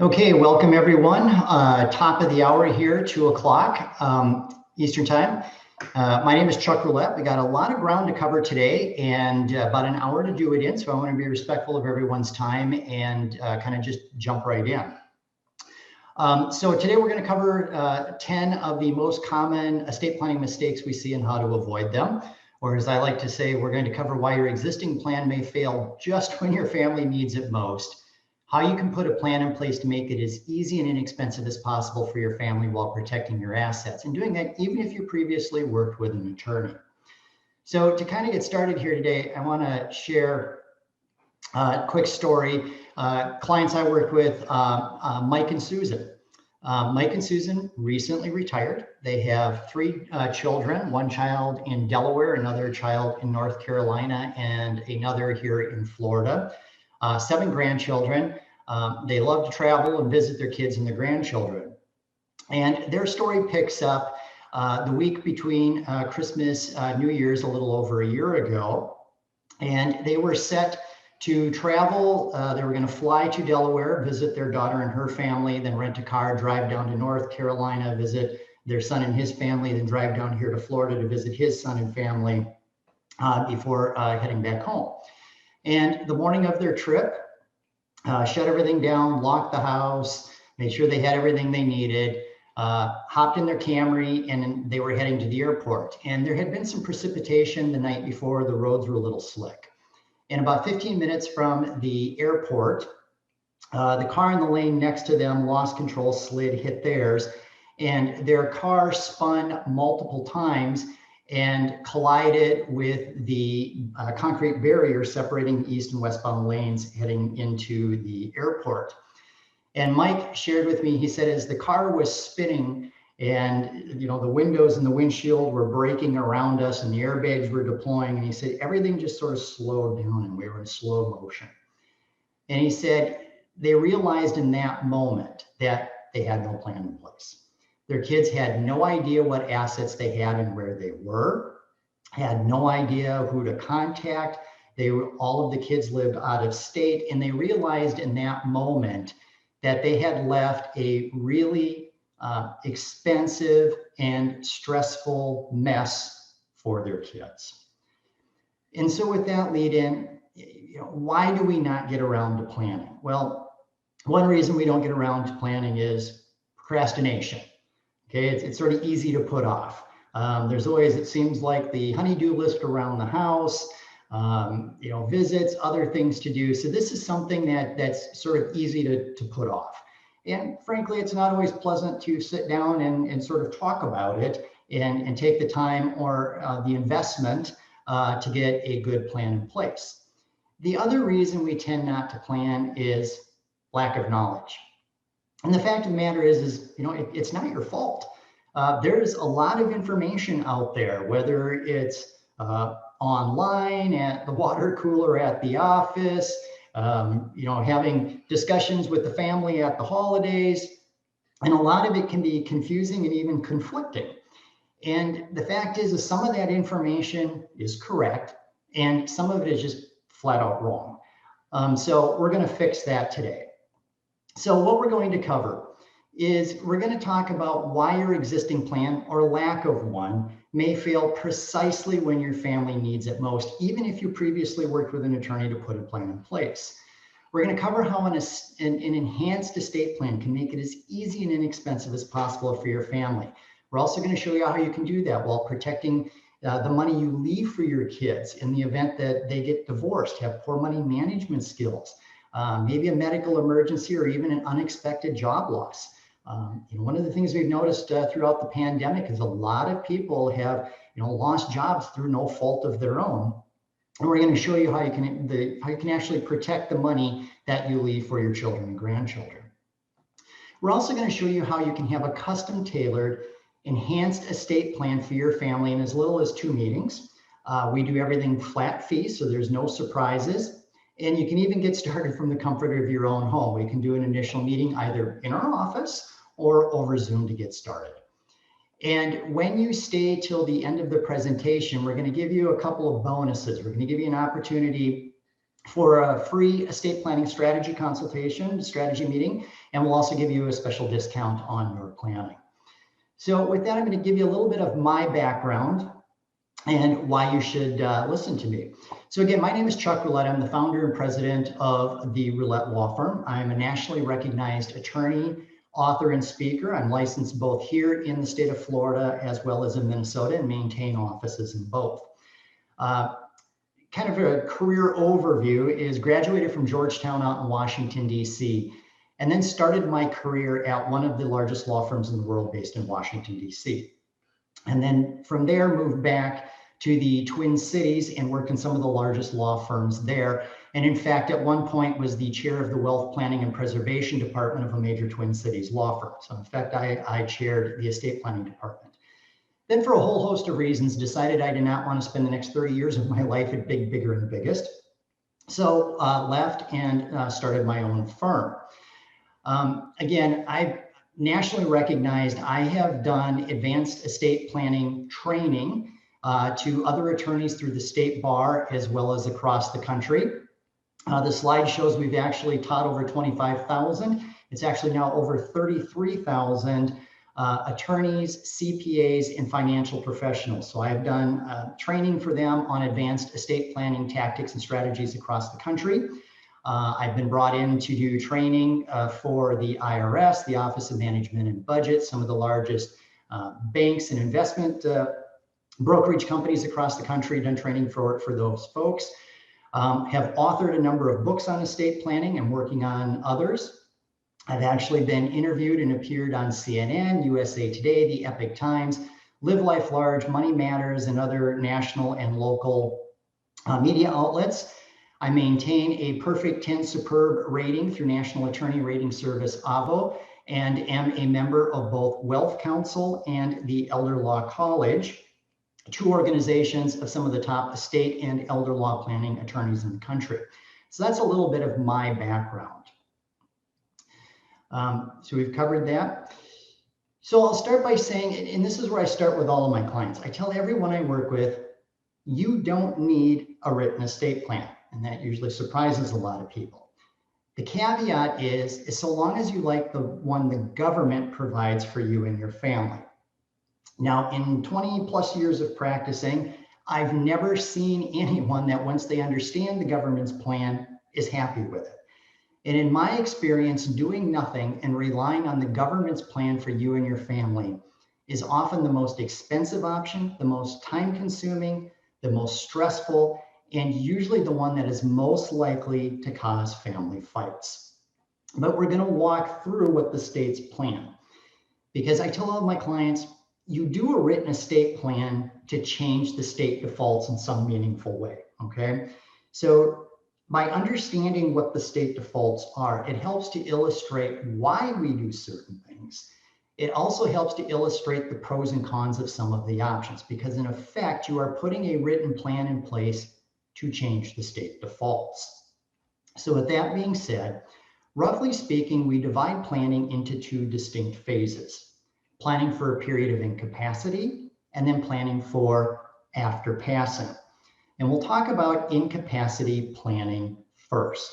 Okay, welcome everyone. Top of the hour here, 2 o'clock Eastern time. My name is Chuck Roulette. We got a lot of ground to cover today and about an hour to do it in. So I want to be respectful of everyone's time and kind of just jump right in. So today we're going to cover 10 of the most common estate planning mistakes we see and how to avoid them. Or as I like to say, we're going to cover why your existing plan may fail just when your family needs it most, how you can put a plan in place to make it as easy and inexpensive as possible for your family while protecting your assets, and doing that even if you previously worked with an attorney. So to kind of get started here today, I want to share a quick story. Clients I worked with, Mike and Susan. Mike and Susan recently retired. They have three children, one child in Delaware, another child in North Carolina, and another here in Florida. 7 grandchildren. They love to travel and visit their kids and their grandchildren. And their story picks up the week between Christmas, New Year's, a little over a year ago. And they were set to travel. They were going to fly to Delaware, visit their daughter and her family, then rent a car, drive down to North Carolina, visit their son and his family, then drive down here to Florida to visit his son and family before heading back home. And the morning of their trip, shut everything down, locked the house, made sure they had everything they needed, hopped in their Camry, and they were heading to the airport. And there had been some precipitation the night before. The roads were a little slick. And about 15 minutes from the airport, the car in the lane next to them lost control, slid, hit theirs, and their car spun multiple times and collided with the concrete barrier separating the east and westbound lanes heading into the airport. And Mike shared with me, he said, as the car was spinning and the windows and the windshield were breaking around us and the airbags were deploying, and he said, everything just sort of slowed down and we were in slow motion. And he said, they realized in that moment that they had no plan in place. Their kids had no idea what assets they had and where they were, had no idea who to contact. All of the kids lived out of state, and they realized in that moment that they had left a really expensive and stressful mess for their kids. And so with that lead in, why do we not get around to planning? Well, one reason we don't get around to planning is procrastination. Okay, it's sort of easy to put off. There's always, it seems like, the honey-do list around the house, visits, other things to do. So this is something that's sort of easy to put off. And frankly, it's not always pleasant to sit down and sort of talk about it and take the time or the investment to get a good plan in place. The other reason we tend not to plan is lack of knowledge. And the fact of the matter is it's not your fault. There's a lot of information out there, whether it's online, at the water cooler, at the office, having discussions with the family at the holidays. And a lot of it can be confusing and even conflicting. And the fact is some of that information is correct, and some of it is just flat out wrong. So we're going to fix that today. So what we're going to cover is we're going to talk about why your existing plan or lack of one may fail precisely when your family needs it most, even if you previously worked with an attorney to put a plan in place. We're going to cover how an enhanced estate plan can make it as easy and inexpensive as possible for your family. We're also going to show you how you can do that while protecting the money you leave for your kids in the event that they get divorced, have poor money management skills, maybe a medical emergency, or even an unexpected job loss. One of the things we've noticed throughout the pandemic is a lot of people have lost jobs through no fault of their own. And we're going to show you how you can actually protect the money that you leave for your children and grandchildren. We're also going to show you how you can have a custom tailored enhanced estate plan for your family in as little as 2 meetings. We do everything flat fee, so there's no surprises. And you can even get started from the comfort of your own home. We can do an initial meeting either in our office or over Zoom to get started. And when you stay till the end of the presentation, we're going to give you a couple of bonuses. We're going to give you an opportunity for a free estate planning strategy consultation, strategy meeting, and we'll also give you a special discount on your planning. So with that, I'm going to give you a little bit of my background and why you should listen to me. So again, my name is Chuck Roulette. I'm the founder and president of the Roulette Law Firm. I'm a nationally recognized attorney, author, and speaker. I'm licensed both here in the state of Florida as well as in Minnesota, and maintain offices in both. Kind of a career overview is graduated from Georgetown out in Washington, D.C., and then started my career at one of the largest law firms in the world based in Washington, D.C. And then from there moved back to the Twin Cities and worked in some of the largest law firms there. And in fact, at one point was the chair of the Wealth Planning and Preservation Department of a major Twin Cities law firm. So in fact, I chaired the estate planning department. Then for a whole host of reasons, decided I did not want to spend the next 30 years of my life at big, bigger, and biggest. So left and started my own firm. Again, I nationally recognized. I have done advanced estate planning training to other attorneys through the state bar as well as across the country. The slide shows we've actually taught over 25,000. It's actually now over 33,000 attorneys, CPAs, and financial professionals. So I've done training for them on advanced estate planning tactics and strategies across the country. I've been brought in to do training for the IRS, the Office of Management and Budget, some of the largest banks and investment brokerage companies across the country, done training for those folks. Have authored a number of books on estate planning. I'm working on others. I've actually been interviewed and appeared on CNN, USA Today, the Epic Times, Live Life Large, Money Matters, and other national and local media outlets. I maintain a perfect 10 superb rating through National Attorney Rating Service, AVO, and am a member of both Wealth Council and the Elder Law College, two organizations of some of the top estate and elder law planning attorneys in the country. So that's a little bit of my background. So we've covered that. So I'll start by saying, and this is where I start with all of my clients. I tell everyone I work with, you don't need a written estate plan. And that usually surprises a lot of people. The caveat is so long as you like the one the government provides for you and your family. Now, in 20 plus years of practicing, I've never seen anyone that once they understand the government's plan is happy with it. And in my experience, doing nothing and relying on the government's plan for you and your family is often the most expensive option, the most time consuming, the most stressful, and usually the one that is most likely to cause family fights. But we're going to walk through what the state's plan, because I tell all of my clients, you do a written estate plan to change the state defaults in some meaningful way, okay? So by understanding what the state defaults are, it helps to illustrate why we do certain things. It also helps to illustrate the pros and cons of some of the options, because in effect, you are putting a written plan in place to change the state defaults. So with that being said, roughly speaking, we divide planning into two distinct phases: planning for a period of incapacity and then planning for after passing. And we'll talk about incapacity planning first.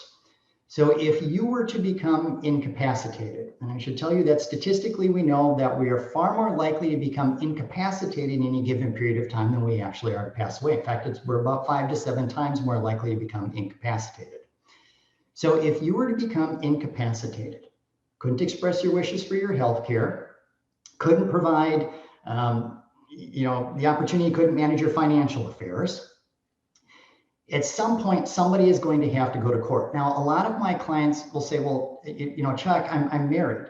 So if you were to become incapacitated, and I should tell you that statistically we know that we are far more likely to become incapacitated in any given period of time than we actually are to pass away. In fact, we're about 5 to 7 times more likely to become incapacitated. So if you were to become incapacitated, couldn't express your wishes for your health care, couldn't provide the opportunity, couldn't manage your financial affairs, at some point, somebody is going to have to go to court. Now, a lot of my clients will say, well, Chuck, I'm married.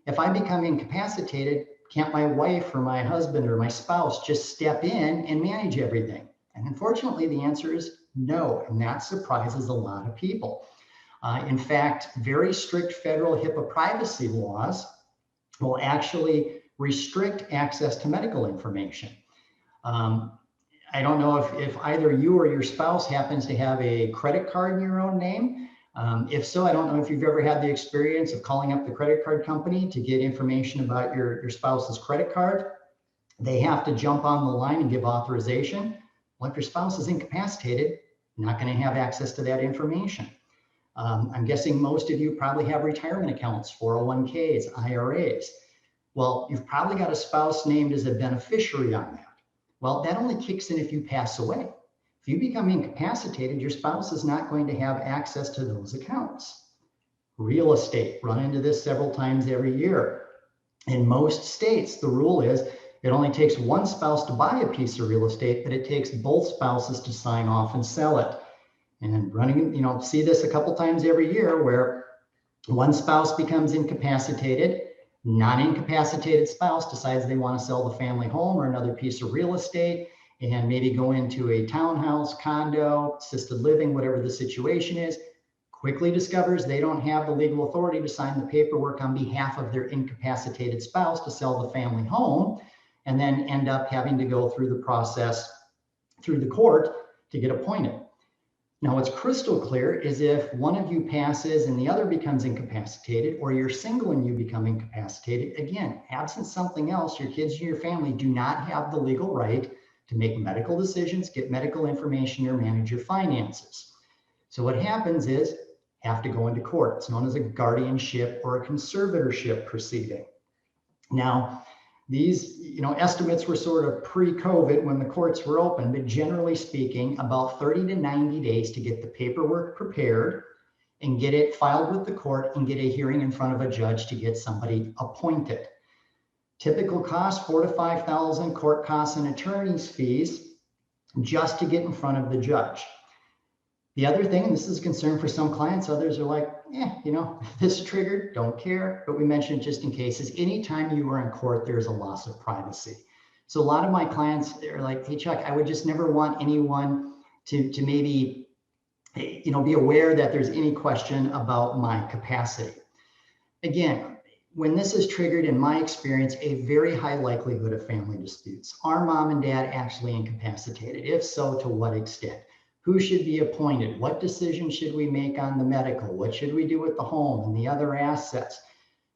If I become incapacitated, can't my wife or my husband or my spouse just step in and manage everything? And unfortunately, the answer is no, and that surprises a lot of people. In fact, very strict federal HIPAA privacy laws will actually restrict access to medical information. I don't know if either you or your spouse happens to have a credit card in your own name. If so, I don't know if you've ever had the experience of calling up the credit card company to get information about your spouse's credit card. They have to jump on the line and give authorization. Well, if your spouse is incapacitated, Not going to have access to that information. I'm guessing most of you probably have retirement accounts, 401ks, IRAs. Well, you've probably got a spouse named as a beneficiary on that. Well, that only kicks in if you pass away. If you become incapacitated, your spouse is not going to have access to those accounts. Real estate, run into this several times every year. In most states, the rule is it only takes one spouse to buy a piece of real estate, but it takes both spouses to sign off and sell it. And running, see this a couple times every year where one spouse becomes incapacitated, non-incapacitated spouse decides they want to sell the family home or another piece of real estate and maybe go into a townhouse, condo, assisted living, whatever the situation is, quickly discovers they don't have the legal authority to sign the paperwork on behalf of their incapacitated spouse to sell the family home, and then end up having to go through the process through the court to get appointed. Now, what's crystal clear is if one of you passes and the other becomes incapacitated, or you're single and you become incapacitated, again, absent something else, your kids and your family do not have the legal right to make medical decisions, get medical information, or manage your finances. So what happens is have to go into court. It's known as a guardianship or a conservatorship proceeding. Now, these estimates were sort of pre-COVID when the courts were open, but generally speaking, about 30 to 90 days to get the paperwork prepared and get it filed with the court and get a hearing in front of a judge to get somebody appointed. Typical cost, $4,000 to $5,000, court costs and attorney's fees just to get in front of the judge. The other thing, and this is a concern for some clients, others are like, if this is triggered, don't care. But we mentioned just in case, is anytime you are in court, there's a loss of privacy. So a lot of my clients, they're like, hey, Chuck, I would just never want anyone to maybe, be aware that there's any question about my capacity. Again, when this is triggered, in my experience, a very high likelihood of family disputes. Are mom and dad actually incapacitated? If so, to what extent? Who should be appointed? What decision should we make on the medical? What should we do with the home and the other assets?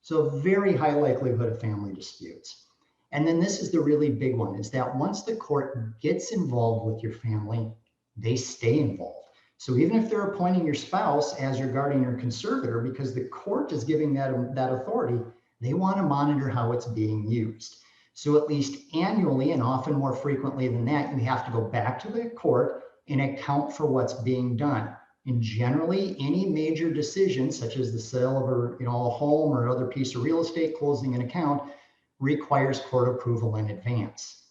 So very high likelihood of family disputes. And then this is the really big one, is that once the court gets involved with your family, they stay involved. So even if they're appointing your spouse as your guardian or conservator, because the court is giving that authority, they want to monitor how it's being used. So at least annually, and often more frequently than that, you have to go back to the court and account for what's being done. And generally, any major decision, such as the sale of a home or other piece of real estate, closing an account, requires court approval in advance.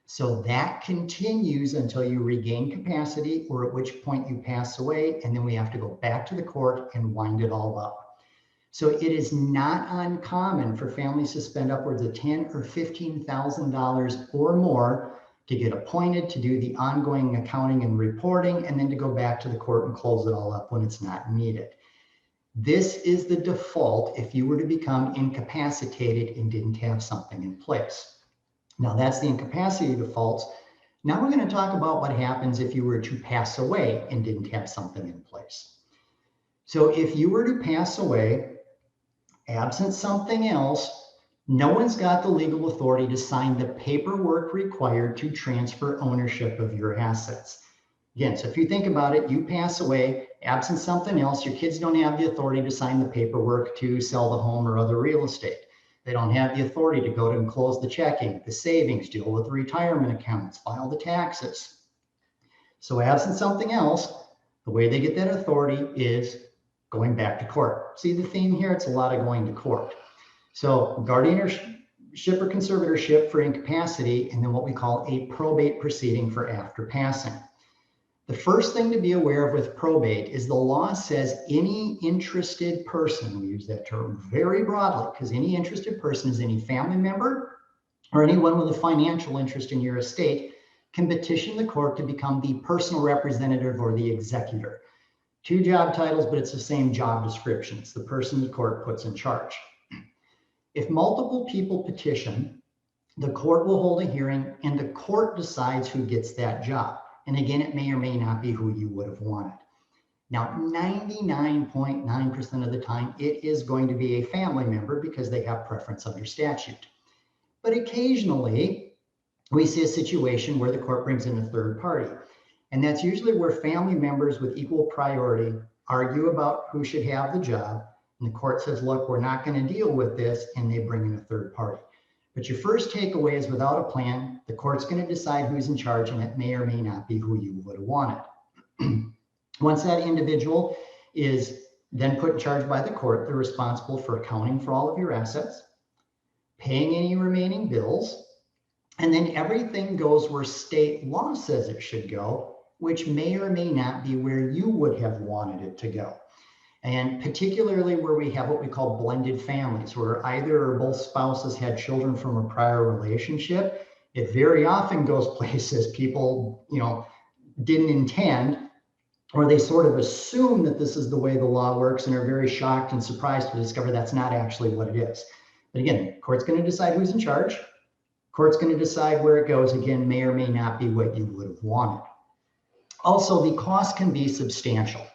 So that continues until you regain capacity, or at which point you pass away, and then we have to go back to the court and wind it all up. So it is not uncommon for families to spend upwards of $10,000 or $15,000 or more to get appointed, to do the ongoing accounting and reporting, and then to go back to the court and close it all up when it's not needed. This is the default if you were to become incapacitated and didn't have something in place. Now that's the incapacity defaults. Now we're going to talk about what happens if you were to pass away and didn't have something in place. So if you were to pass away, absent something else, no one's got the legal authority to sign the paperwork required to transfer ownership of your assets. Again, so if you think about it, you pass away, absent something else, your kids don't have the authority to sign the paperwork to sell the home or other real estate. They don't have the authority to go and close the checking, the savings, deal with the retirement accounts, file the taxes. So absent something else, the way they get that authority is going back to court. See the theme here? It's a lot of going to court. So guardianship or conservatorship for incapacity, and then what we call a probate proceeding for after passing. The first thing to be aware of with probate is the law says any interested person, we use that term very broadly, because any interested person is any family member or anyone with a financial interest in your estate can petition the court to become the personal representative or the executor. Two job titles, but it's the same job description. It's the person the court puts in charge. If multiple people petition, the court will hold a hearing and the court decides who gets that job. And again, it may or may not be who you would have wanted. Now, 99.9% of the time, it is going to be a family member because they have preference under statute. But occasionally, we see a situation where the court brings in a third party. And that's usually where family members with equal priority argue about who should have the job. And the court says, look, we're not going to deal with this. And they bring in a third party. But your first takeaway is without a plan, the court's going to decide who's in charge, and it may or may not be who you would have wanted. Once that individual is then put in charge by the court, they're responsible for accounting for all of your assets, paying any remaining bills, and then everything goes where state law says it should go, which may or may not be where you would have wanted it to go. And particularly where we have what we call blended families, where either or both spouses had children from a prior relationship, it very often goes places people, didn't intend, or they sort of assume that this is the way the law works and are very shocked and surprised to discover that's not actually what it is. But again, court's going to decide who's in charge. Court's going to decide where it goes. Again, may or may not be what you would have wanted. Also, the cost can be substantial.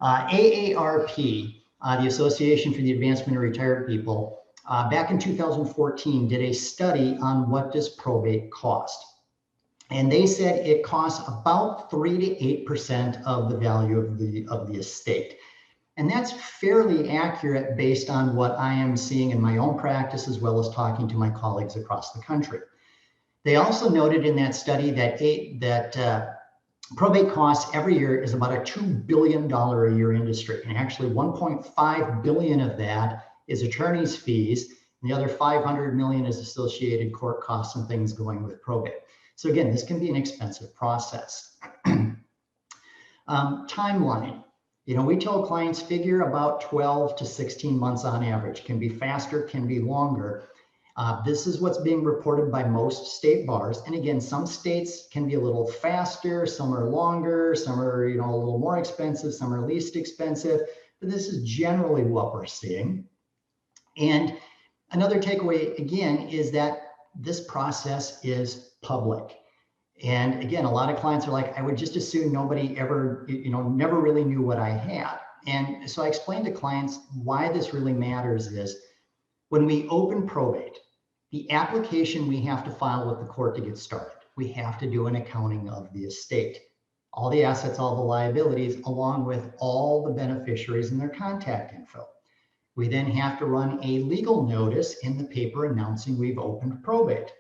AARP, the Association for the Advancement of Retired People, back in 2014 did a study on what does probate cost. And they said it costs about 3 to 8% of the value of the estate. And that's fairly accurate based on what I am seeing in my own practice, as well as talking to my colleagues across the country. They also noted in that study that probate costs every year is about a $2 billion a year industry. And actually 1.5 billion of that is attorney's fees. And the other 500 million is associated court costs and things going with probate. So again, this can be an expensive process. Timeline. We tell clients figure about 12 to 16 months on average. Can be faster, can be longer. This is what's being reported by most state bars. And again, some states can be a little faster, some are longer, some are a little more expensive, some are least expensive. But this is generally what we're seeing. And another takeaway, again, is that this process is public. And again, a lot of clients are like, I would just assume nobody ever, never really knew what I had. And so I explained to clients why this really matters is when we open probate, the application we have to file with the court to get started, we have to do an accounting of the estate, all the assets, all the liabilities, along with all the beneficiaries and their contact info. We then have to run a legal notice in the paper announcing we've opened probate.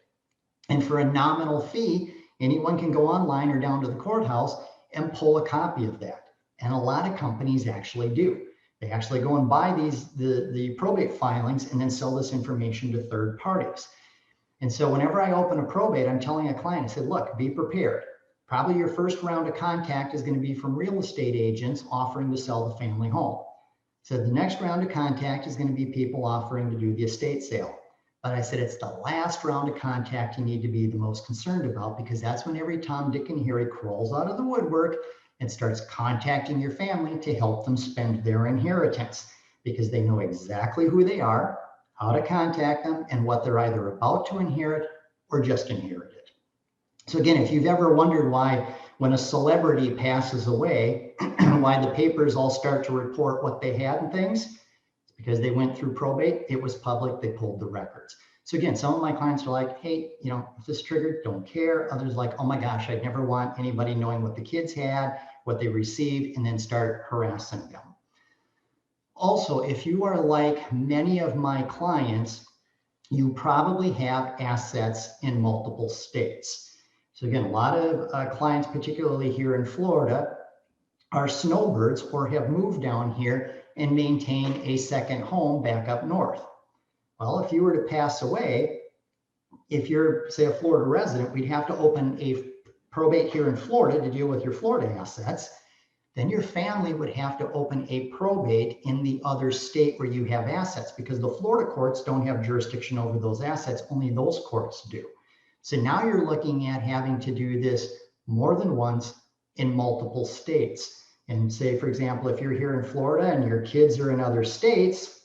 And for a nominal fee, anyone can go online or down to the courthouse and pull a copy of that. And a lot of companies actually do. They actually go and buy the probate filings and then sell this information to third parties. And so whenever I open a probate, I'm telling a client, I said, look, be prepared. Probably your first round of contact is going to be from real estate agents offering to sell the family home. So the next round of contact is going to be people offering to do the estate sale. But I said, it's the last round of contact you need to be the most concerned about, because that's when every Tom, Dick, and Harry crawls out of the woodwork and starts contacting your family to help them spend their inheritance, because they know exactly who they are, how to contact them, and what they're either about to inherit or just inherited. So again, if you've ever wondered why when a celebrity passes away, why the papers all start to report what they had and things, it's because they went through probate, it was public, they pulled the records. So again, some of my clients are like, hey, if this triggered, don't care. Others like, oh my gosh, I'd never want anybody knowing what the kids had, what they received, and then start harassing them. Also, if you are like many of my clients, you probably have assets in multiple states. So again, a lot of clients, particularly here in Florida, are snowbirds or have moved down here and maintain a second home back up north. Well, if you were to pass away, if you're, say, a Florida resident, we'd have to open a probate here in Florida to deal with your Florida assets. Then your family would have to open a probate in the other state where you have assets, because the Florida courts don't have jurisdiction over those assets, only those courts do. So now you're looking at having to do this more than once in multiple states. And say, for example, if you're here in Florida and your kids are in other states,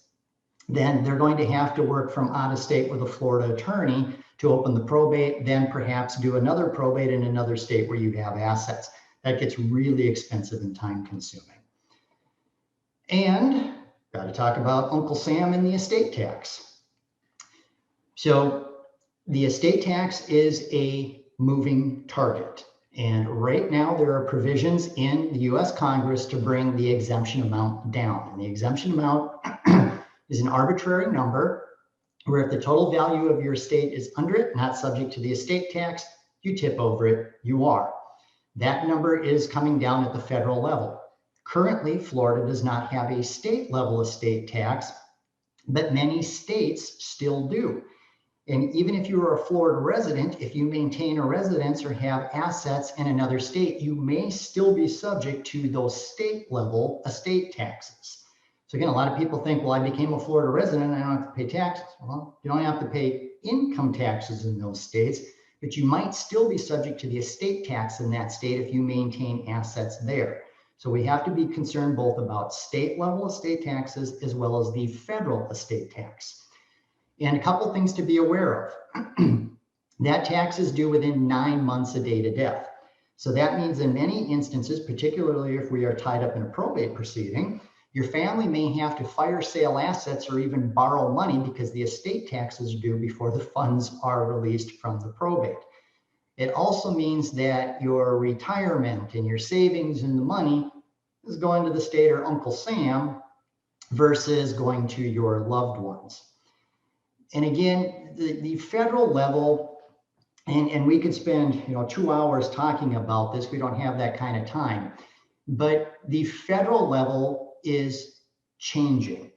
then they're going to have to work from out of state with a Florida attorney to open the probate, then perhaps do another probate in another state where you have assets. That gets really expensive and time consuming. And got to talk about Uncle Sam and the estate tax. So the estate tax is a moving target. And right now there are provisions in the US Congress to bring the exemption amount down. And the exemption amount is an arbitrary number where if the total value of your estate is under it, not subject to the estate tax, you tip over it, you are. That number is coming down at the federal level. Currently, Florida does not have a state level estate tax, but many states still do. And even if you are a Florida resident, if you maintain a residence or have assets in another state, you may still be subject to those state level estate taxes. So again, a lot of people think, well, I became a Florida resident, I don't have to pay taxes. Well, you don't have to pay income taxes in those states, but you might still be subject to the estate tax in that state if you maintain assets there. So we have to be concerned both about state level estate taxes as well as the federal estate tax. And a couple things to be aware of. That tax is due within 9 months a date of death. So that means in many instances, particularly if we are tied up in a probate proceeding, your family may have to fire sale assets or even borrow money because the estate tax is due before the funds are released from the probate. It also means that your retirement and your savings and the money is going to the state or Uncle Sam versus going to your loved ones. And again, the federal level, and we could spend 2 hours talking about this. We don't have that kind of time. But the federal level is changing.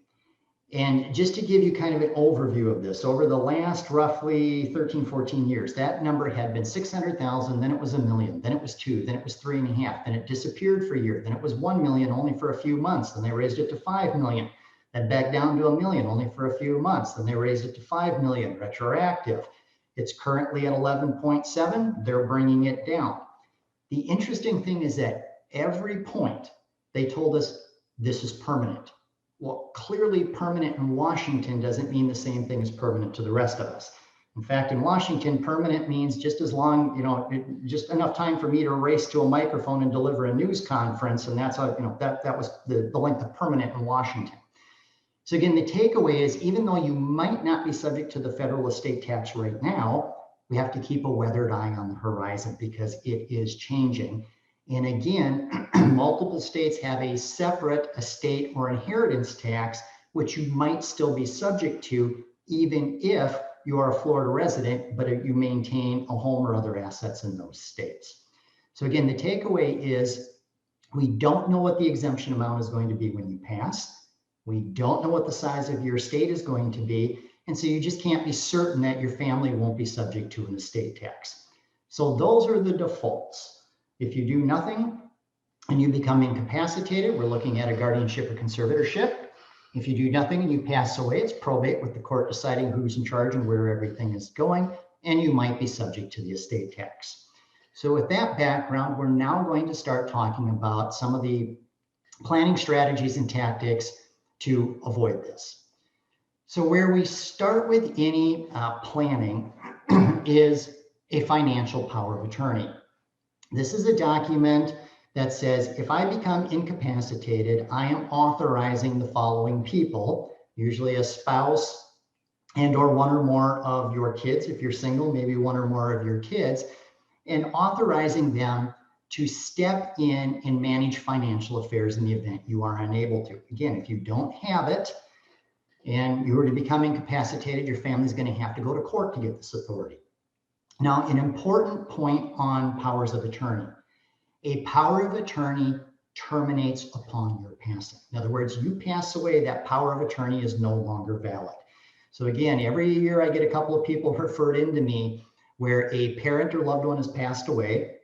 And just to give you kind of an overview of this, over the last roughly 13, 14 years, that number had been 600,000, then it was 1 million, then it was 2, then it was 3.5, then it disappeared for a year, then it was 1 million only for a few months, then they raised it to 5 million. Then back down to 1 million only for a few months. Then they raised it to 5 million retroactive. It's currently at 11.7. They're bringing it down. The interesting thing is that every point they told us this is permanent. Well, clearly permanent in Washington doesn't mean the same thing as permanent to the rest of us. In fact, in Washington, permanent means just as long, just enough time for me to race to a microphone and deliver a news conference. And that's how, that was the length of permanent in Washington. So again, the takeaway is even though you might not be subject to the federal estate tax right now, we have to keep a weathered eye on the horizon because it is changing. And again, multiple states have a separate estate or inheritance tax, which you might still be subject to even if you are a Florida resident, but if you maintain a home or other assets in those states. So again, the takeaway is we don't know what the exemption amount is going to be when you pass. We don't know what the size of your estate is going to be. And so you just can't be certain that your family won't be subject to an estate tax. So those are the defaults. If you do nothing and you become incapacitated, we're looking at a guardianship or conservatorship. If you do nothing and you pass away, it's probate with the court deciding who's in charge and where everything is going, and you might be subject to the estate tax. So with that background, we're now going to start talking about some of the planning strategies and tactics to avoid this. So where we start with any planning is a financial power of attorney. This is a document that says, if I become incapacitated, I am authorizing the following people, usually a spouse and or one or more of your kids. If you're single, maybe one or more of your kids, and authorizing them to step in and manage financial affairs in the event you are unable to. Again, if you don't have it and you were to become incapacitated, your family's going to have to go to court to get this authority. Now, an important point on powers of attorney. A power of attorney terminates upon your passing. In other words, you pass away, that power of attorney is no longer valid. So again, every year I get a couple of people referred into me where a parent or loved one has passed away.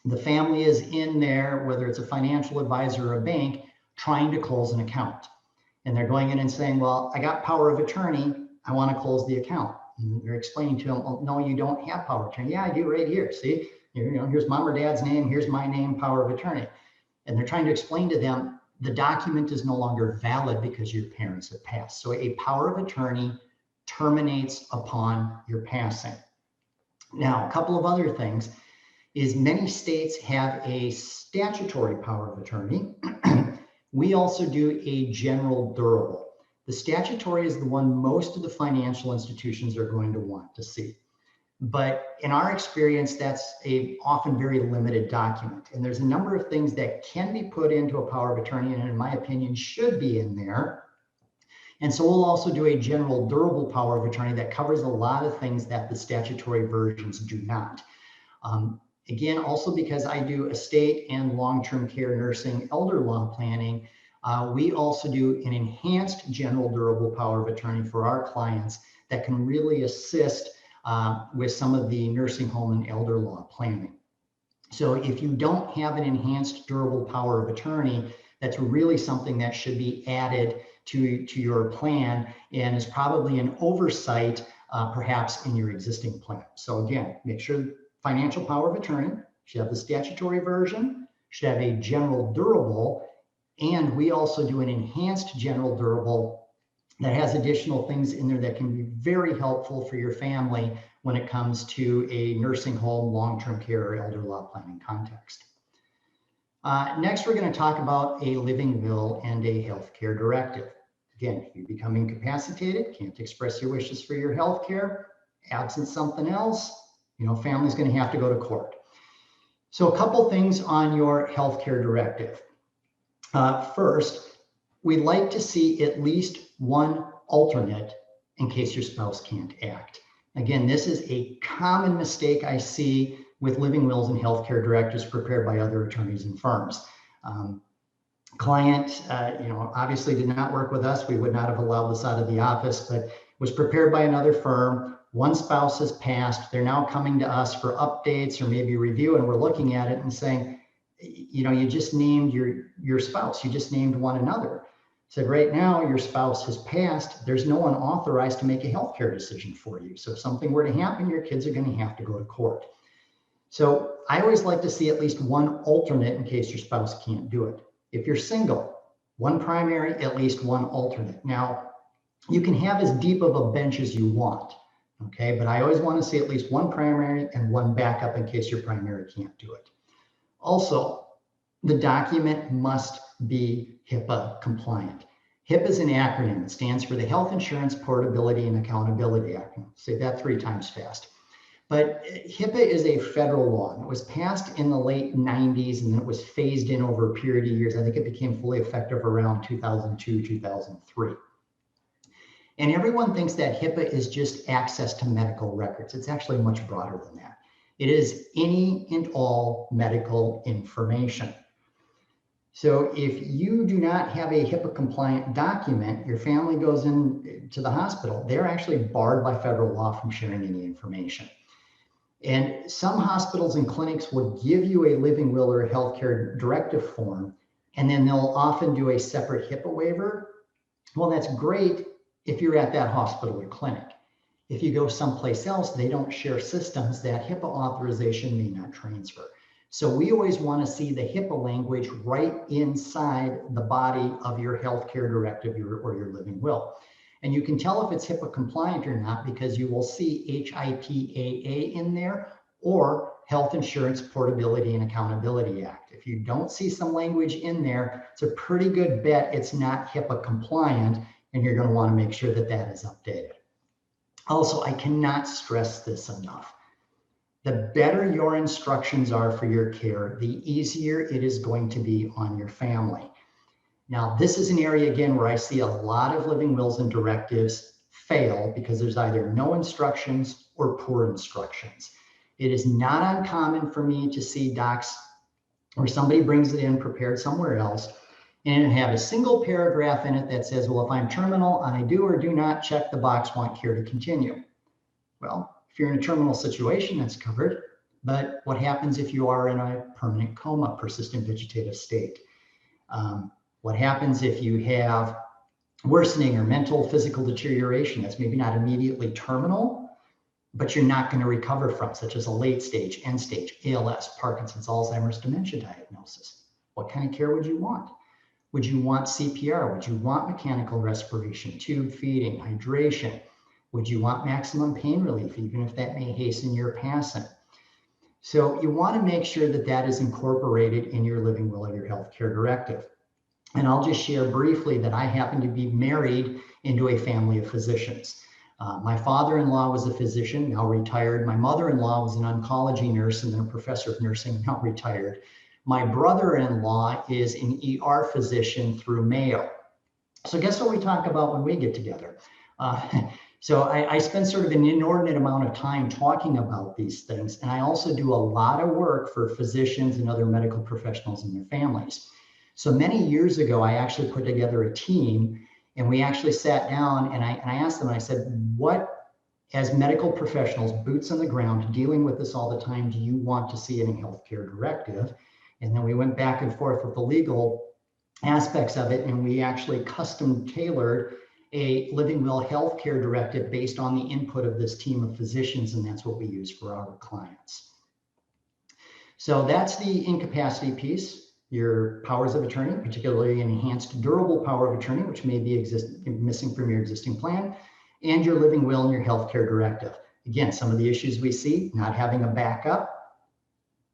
The family is in there, whether it's a financial advisor or a bank, trying to close an account. And they're going in and saying, well, I got power of attorney, I want to close the account. And you're explaining to them, well, no, you don't have power of attorney. Yeah, I do right here. See, here's mom or dad's name, here's my name, power of attorney. And they're trying to explain to them, the document is no longer valid because your parents have passed. So a power of attorney terminates upon your passing. Now, a couple of other things is many states have a statutory power of attorney. We also do a general durable. The statutory is the one most of the financial institutions are going to want to see. But in our experience, that's a often very limited document. And there's a number of things that can be put into a power of attorney, and in my opinion, should be in there. And so we'll also do a general durable power of attorney that covers a lot of things that the statutory versions do not. Again, also because I do estate and long-term care nursing elder law planning, we also do an enhanced general durable power of attorney for our clients that can really assist with some of the nursing home and elder law planning. So if you don't have an enhanced durable power of attorney, that's really something that should be added to your plan and is probably an oversight perhaps in your existing plan. So again, make sure financial power of attorney should have the statutory version, should have a general durable, and we also do an enhanced general durable that has additional things in there that can be very helpful for your family when it comes to a nursing home, long-term care, or elder law planning context. Next, we're going to talk about a living will and a healthcare directive. Again, if you become incapacitated, can't express your wishes for your healthcare, absent something else, family's going to have to go to court. So a couple things on your healthcare directive. First, we'd like to see at least one alternate in case your spouse can't act. Again, this is a common mistake I see with living wills and healthcare directives prepared by other attorneys and firms. Client, obviously did not work with us. We would not have allowed this out of the office, but was prepared by another firm. One spouse has passed. They're now coming to us for updates or maybe review, and we're looking at it and saying, you just named your spouse. You just named one another. Said right now your spouse has passed. There's no one authorized to make a healthcare decision for you. So if something were to happen, your kids are going to have to go to court. So I always like to see at least one alternate in case your spouse can't do it. If you're single, one primary, at least one alternate. Now, you can have as deep of a bench as you want, okay? But I always want to see at least one primary and one backup in case your primary can't do it. Also, the document must be HIPAA compliant. HIPAA is an acronym. It stands for the Health Insurance Portability and Accountability Act. I'll say that 3 times fast. But HIPAA is a federal law, and it was passed in the late 90s, and then it was phased in over a period of years. I think it became fully effective around 2002, 2003. And everyone thinks that HIPAA is just access to medical records. It's actually much broader than that. It is any and all medical information. So if you do not have a HIPAA compliant document, your family goes into the hospital, they're actually barred by federal law from sharing any information. And some hospitals and clinics will give you a living will or a healthcare directive form, and then they'll often do a separate HIPAA waiver. Well, that's great if you're at that hospital or clinic. If you go someplace else, they don't share systems, that HIPAA authorization may not transfer. So we always want to see the HIPAA language right inside the body of your healthcare directive or your living will. And you can tell if it's HIPAA compliant or not because you will see HIPAA in there or Health Insurance Portability and Accountability Act. If you don't see some language in there, it's a pretty good bet it's not HIPAA compliant, and you're going to want to make sure that that is updated. Also, I cannot stress this enough. The better your instructions are for your care, the easier it is going to be on your family. Now, this is an area, again, where I see a lot of living wills and directives fail because there's either no instructions or poor instructions. It is not uncommon for me to see docs where somebody brings it in prepared somewhere else and have a single paragraph in it that says, well, if I'm terminal, I do or do not check the box, want care to continue. Well, if you're in a terminal situation, that's covered. But what happens if you are in a permanent coma, persistent vegetative state? What happens if you have worsening or mental, physical deterioration that's maybe not immediately terminal, but you're not going to recover from, such as a late stage, end stage, ALS, Parkinson's, Alzheimer's, dementia diagnosis? What kind of care would you want? Would you want CPR? Would you want mechanical respiration, tube feeding, hydration? Would you want maximum pain relief, even if that may hasten your passing? So you want to make sure that that is incorporated in your living will or your healthcare directive. And I'll just share briefly that I happen to be married into a family of physicians. My father-in-law was a physician, now retired. My mother-in-law was an oncology nurse and then a professor of nursing, now retired. My brother-in-law is an ER physician through Mayo. So guess what we talk about when we get together? So I spend sort of an inordinate amount of time talking about these things. And I also do a lot of work for physicians and other medical professionals and their families. So many years ago, I actually put together a team and we actually sat down and I asked them, I said, what, as medical professionals, boots on the ground, dealing with this all the time, do you want to see in a healthcare directive? And then we went back and forth with the legal aspects of it, and we actually custom tailored a living will healthcare directive based on the input of this team of physicians, and that's what we use for our clients. So that's the incapacity piece. Your powers of attorney, particularly an enhanced durable power of attorney, which may be missing from your existing plan, and your living will and your healthcare directive. Again, some of the issues we see: not having a backup,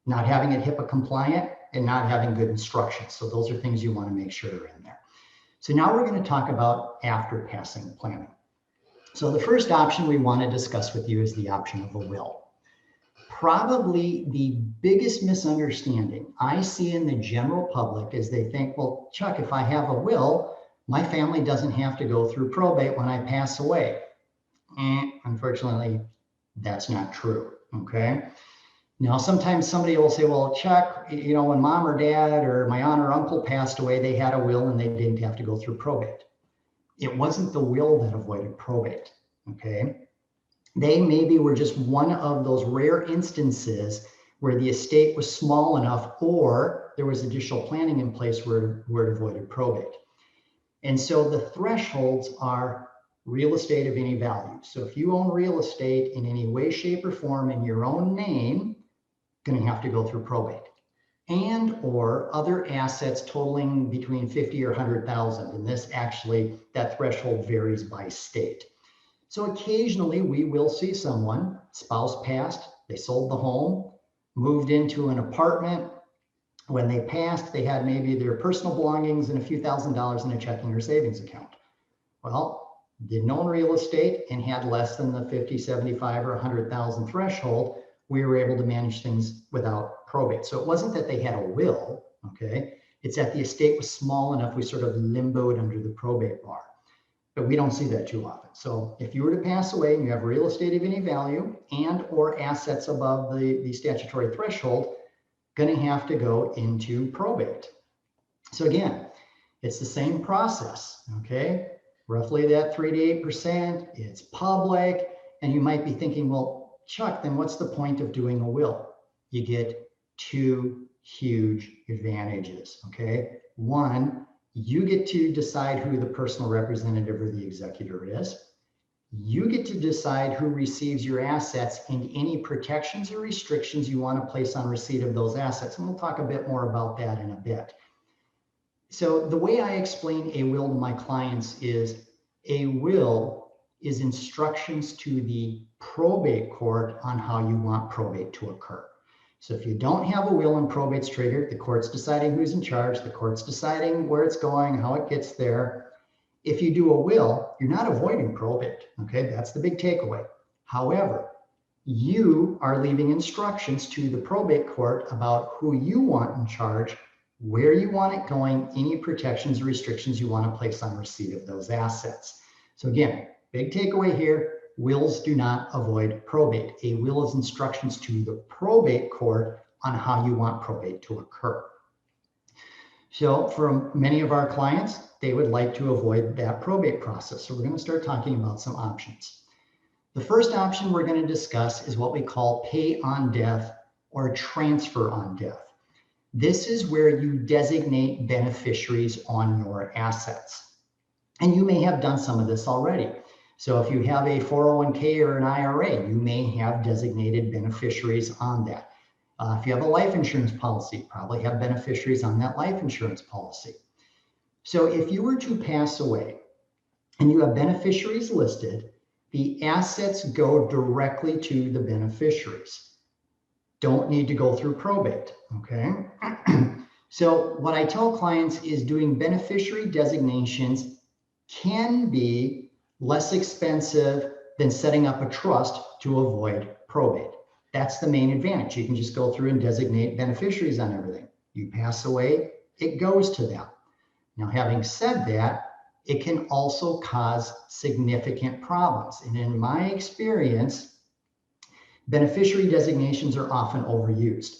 not having it HIPAA compliant, and not having good instructions. So those are things you want to make sure are in there. So now we're going to talk about after passing planning. So the first option we want to discuss with you is the option of a will. Probably the biggest misunderstanding I see in the general public is they think, well, Chuck, if I have a will, my family doesn't have to go through probate when I pass away. And unfortunately, that's not true, okay? Now, sometimes somebody will say, well, Chuck, you know, when mom or dad or my aunt or uncle passed away, they had a will and they didn't have to go through probate. It wasn't the will that avoided probate, okay? They maybe were just one of those rare instances where the estate was small enough or there was additional planning in place where it avoided probate. And so the thresholds are real estate of any value. So if you own real estate in any way, shape, or form in your own name, going to have to go through probate, and or other assets totaling between 50 or 100,000. And this actually, that threshold varies by state. So occasionally we will see someone, spouse passed, they sold the home, moved into an apartment. When they passed, they had maybe their personal belongings and a few $1,000s in a checking or savings account. Well, didn't own real estate and had less than the 50, 75, or 100,000 threshold. We were able to manage things without probate. So it wasn't that they had a will, okay? It's that the estate was small enough, we sort of limboed under the probate bar. But we don't see that too often. So if you were to pass away and you have real estate of any value and or assets above the statutory threshold, going to have to go into probate. So again, it's the same process, okay? Roughly that 3 to 8%, it's public, and you might be thinking, well, Chuck, then what's the point of doing a will? You get two huge advantages, okay? One, you get to decide who the personal representative or the executor is. You get to decide who receives your assets and any protections or restrictions you want to place on receipt of those assets. And we'll talk a bit more about that in a bit. So the way I explain a will to my clients is a will is instructions to the probate court on how you want probate to occur. So if you don't have a will and probate's triggered, the court's deciding who's in charge, the court's deciding where it's going, how it gets there. If you do a will, you're not avoiding probate, okay? That's the big takeaway. However, you are leaving instructions to the probate court about who you want in charge, where you want it going, any protections or restrictions you want to place on receipt of those assets. So again, big takeaway here, wills do not avoid probate. A will is instructions to the probate court on how you want probate to occur. So for many of our clients, they would like to avoid that probate process. So we're going to start talking about some options. The first option we're going to discuss is what we call pay on death or transfer on death. This is where you designate beneficiaries on your assets. And you may have done some of this already. So if you have a 401k or an IRA, you may have designated beneficiaries on that. If you have a life insurance policy, you probably have beneficiaries on that life insurance policy. So if you were to pass away and you have beneficiaries listed, the assets go directly to the beneficiaries. Don't need to go through probate, okay? So what I tell clients is doing beneficiary designations can be less expensive than setting up a trust to avoid probate. That's the main advantage. You can just go through and designate beneficiaries on everything. You pass away, it goes to them. Now, having said that, it can also cause significant problems. And in my experience, beneficiary designations are often overused.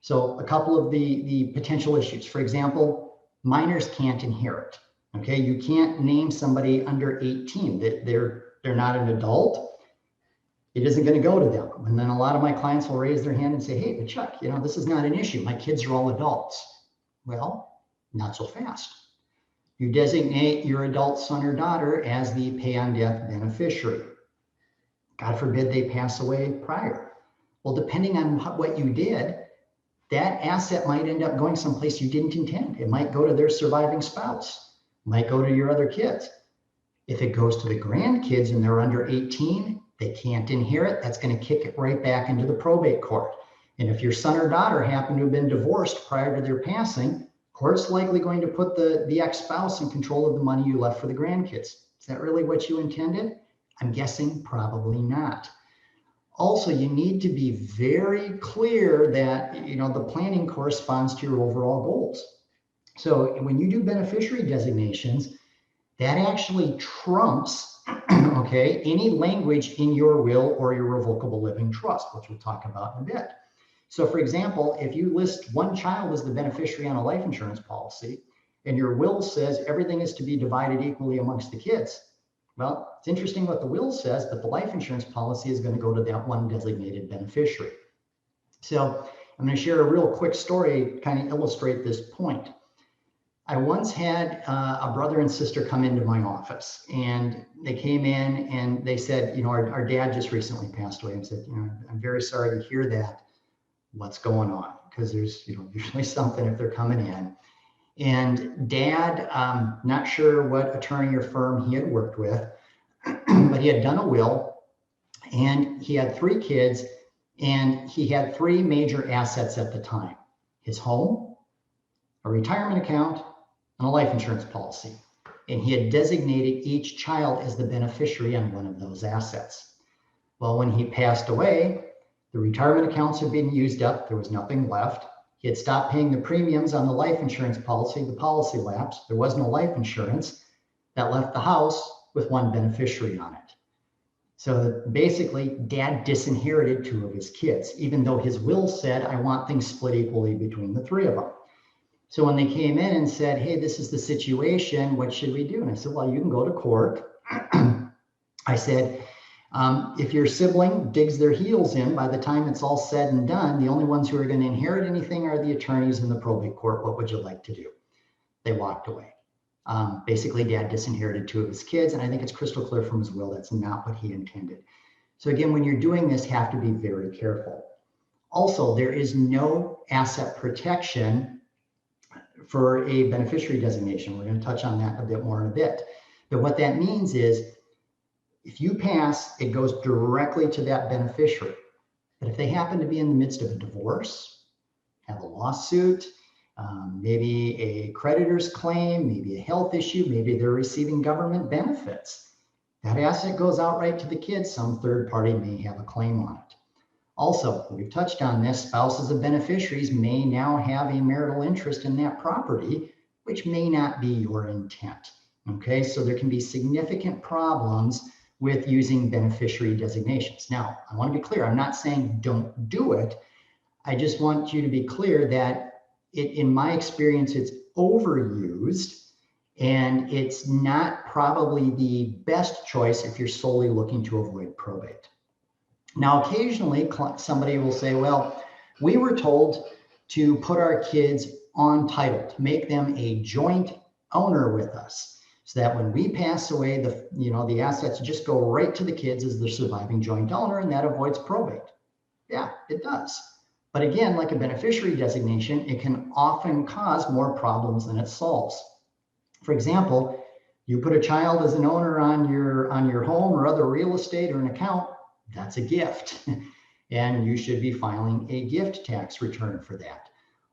So a couple of the potential issues, for example, minors can't inherit. Okay, you can't name somebody under 18 that they're not an adult. It isn't going to go to them. And then a lot of my clients will raise their hand and say, hey, but Chuck, this is not an issue. My kids are all adults. Well, not so fast. You designate your adult son or daughter as the pay on death beneficiary. God forbid they pass away prior. Well, depending on what you did, that asset might end up going someplace you didn't intend. It might go to their surviving spouse, might go to your other kids. If it goes to the grandkids and they're under 18, they can't inherit. That's going to kick it right back into the probate court. And if your son or daughter happened to have been divorced prior to their passing, court's likely going to put the ex-spouse in control of the money you left for the grandkids. Is that really what you intended? I'm guessing probably not. Also, you need to be very clear that the planning corresponds to your overall goals. So when you do beneficiary designations, that actually trumps okay, any language in your will or your revocable living trust, which we'll talk about in a bit. So for example, if you list one child as the beneficiary on a life insurance policy, and your will says everything is to be divided equally amongst the kids, well, it's interesting what the will says, but the life insurance policy is going to go to that one designated beneficiary. So I'm going to share a real quick story to kind of illustrate this point. I once had a brother and sister come into my office, and they came in and they said, our dad just recently passed away. And said, I'm very sorry to hear that. What's going on? Because there's, usually something if they're coming in. And dad, not sure what attorney or firm he had worked with, but he had done a will, and he had 3 kids, and he had 3 major assets at the time: his home, a retirement account, and a life insurance policy. And he had designated each child as the beneficiary on one of those assets. Well, when he passed away, the retirement accounts had been used up. There was nothing left. He had stopped paying the premiums on the life insurance policy. The policy lapsed. There was no life insurance. That left the house with 1 beneficiary on it. So basically, dad disinherited 2 of his kids, even though his will said, I want things split equally between the 3 of them. So when they came in and said, hey, this is the situation, what should we do? And I said, well, you can go to court. I said, if your sibling digs their heels in, by the time it's all said and done, the only ones who are going to inherit anything are the attorneys in the probate court. What would you like to do? They walked away. Basically, dad disinherited 2 of his kids, and I think it's crystal clear from his will that's not what he intended. So again, when you're doing this, you have to be very careful. Also, there is no asset protection for a beneficiary designation. We're going to touch on that a bit more in a bit. But what that means is, if you pass, it goes directly to that beneficiary. But if they happen to be in the midst of a divorce, have a lawsuit, maybe a creditor's claim, maybe a health issue, maybe they're receiving government benefits, that asset goes out right to the kids. Some third party may have a claim on it. Also, we've touched on this, spouses of beneficiaries may now have a marital interest in that property, which may not be your intent. Okay, so there can be significant problems with using beneficiary designations. Now, I want to be clear, I'm not saying don't do it. I just want you to be clear that in my experience, it's overused, and it's not probably the best choice if you're solely looking to avoid probate. Now, occasionally somebody will say, well, we were told to put our kids on title, to make them a joint owner with us, so that when we pass away, the assets just go right to the kids as the surviving joint owner, and that avoids probate. Yeah, it does. But again, like a beneficiary designation, it can often cause more problems than it solves. For example, you put a child as an owner on your home or other real estate or an account, that's a gift. And you should be filing a gift tax return for that.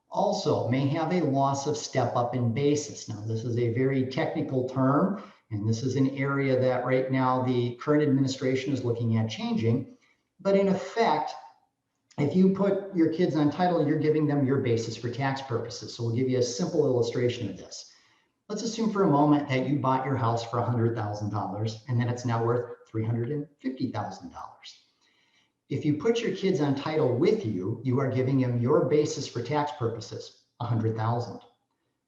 Also, may have a loss of step up in basis. Now, this is a very technical term. And this is an area that right now the current administration is looking at changing. But in effect, if you put your kids on title, you're giving them your basis for tax purposes. So we'll give you a simple illustration of this. Let's assume for a moment that you bought your house for $100,000 and that it's now worth $350,000. If you put your kids on title with you, you are giving them your basis for tax purposes, $100,000.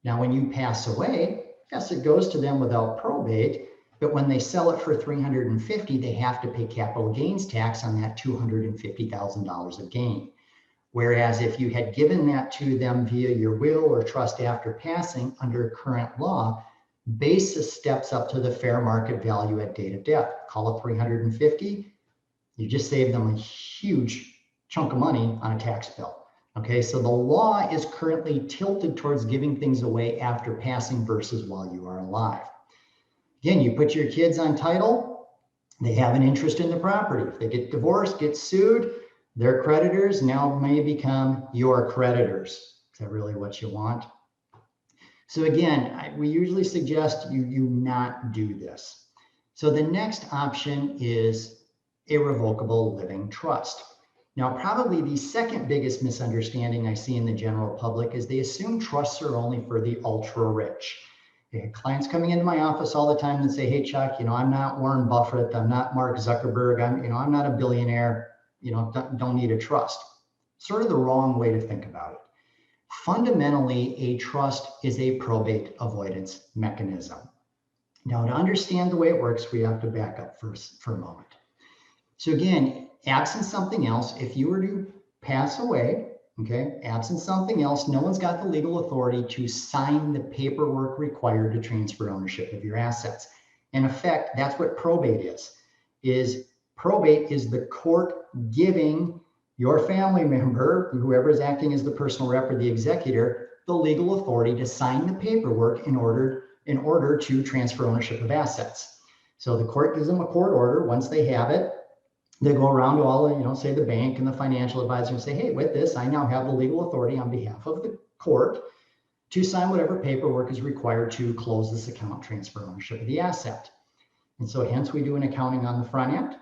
Now, when you pass away, yes, it goes to them without probate, but when they sell it for $350,000, they have to pay capital gains tax on that $250,000 of gain. Whereas if you had given that to them via your will or trust after passing under current law, basis steps up to the fair market value at date of death. Call it $350,000. You just saved them a huge chunk of money on a tax bill. Okay, so the law is currently tilted towards giving things away after passing versus while you are alive. Again, you put your kids on title, they have an interest in the property. If they get divorced, get sued, their creditors now may become your creditors. Is that really what you want? So again, we usually suggest you not do this. So the next option is a revocable living trust. Now, probably the second biggest misunderstanding I see in the general public is they assume trusts are only for the ultra rich. I have clients coming into my office all the time that say, hey, Chuck, I'm not Warren Buffett. I'm not Mark Zuckerberg. I'm not a billionaire, don't need a trust. Sort of the wrong way to think about it. Fundamentally, a trust is a probate avoidance mechanism. Now, to understand the way it works, we have to back up first for a moment. So again, absent something else, if you were to pass away, okay, absent something else, no one's got the legal authority to sign the paperwork required to transfer ownership of your assets. In effect, that's what probate is probate is the court giving your family member, whoever is acting as the personal rep or the executor, the legal authority to sign the paperwork in order to transfer ownership of assets. So the court gives them a court order. Once they have it, they go around to all of, say the bank and the financial advisor and say, hey, with this, I now have the legal authority on behalf of the court to sign whatever paperwork is required to close this account, transfer ownership of the asset. And so hence we do an accounting on the front end.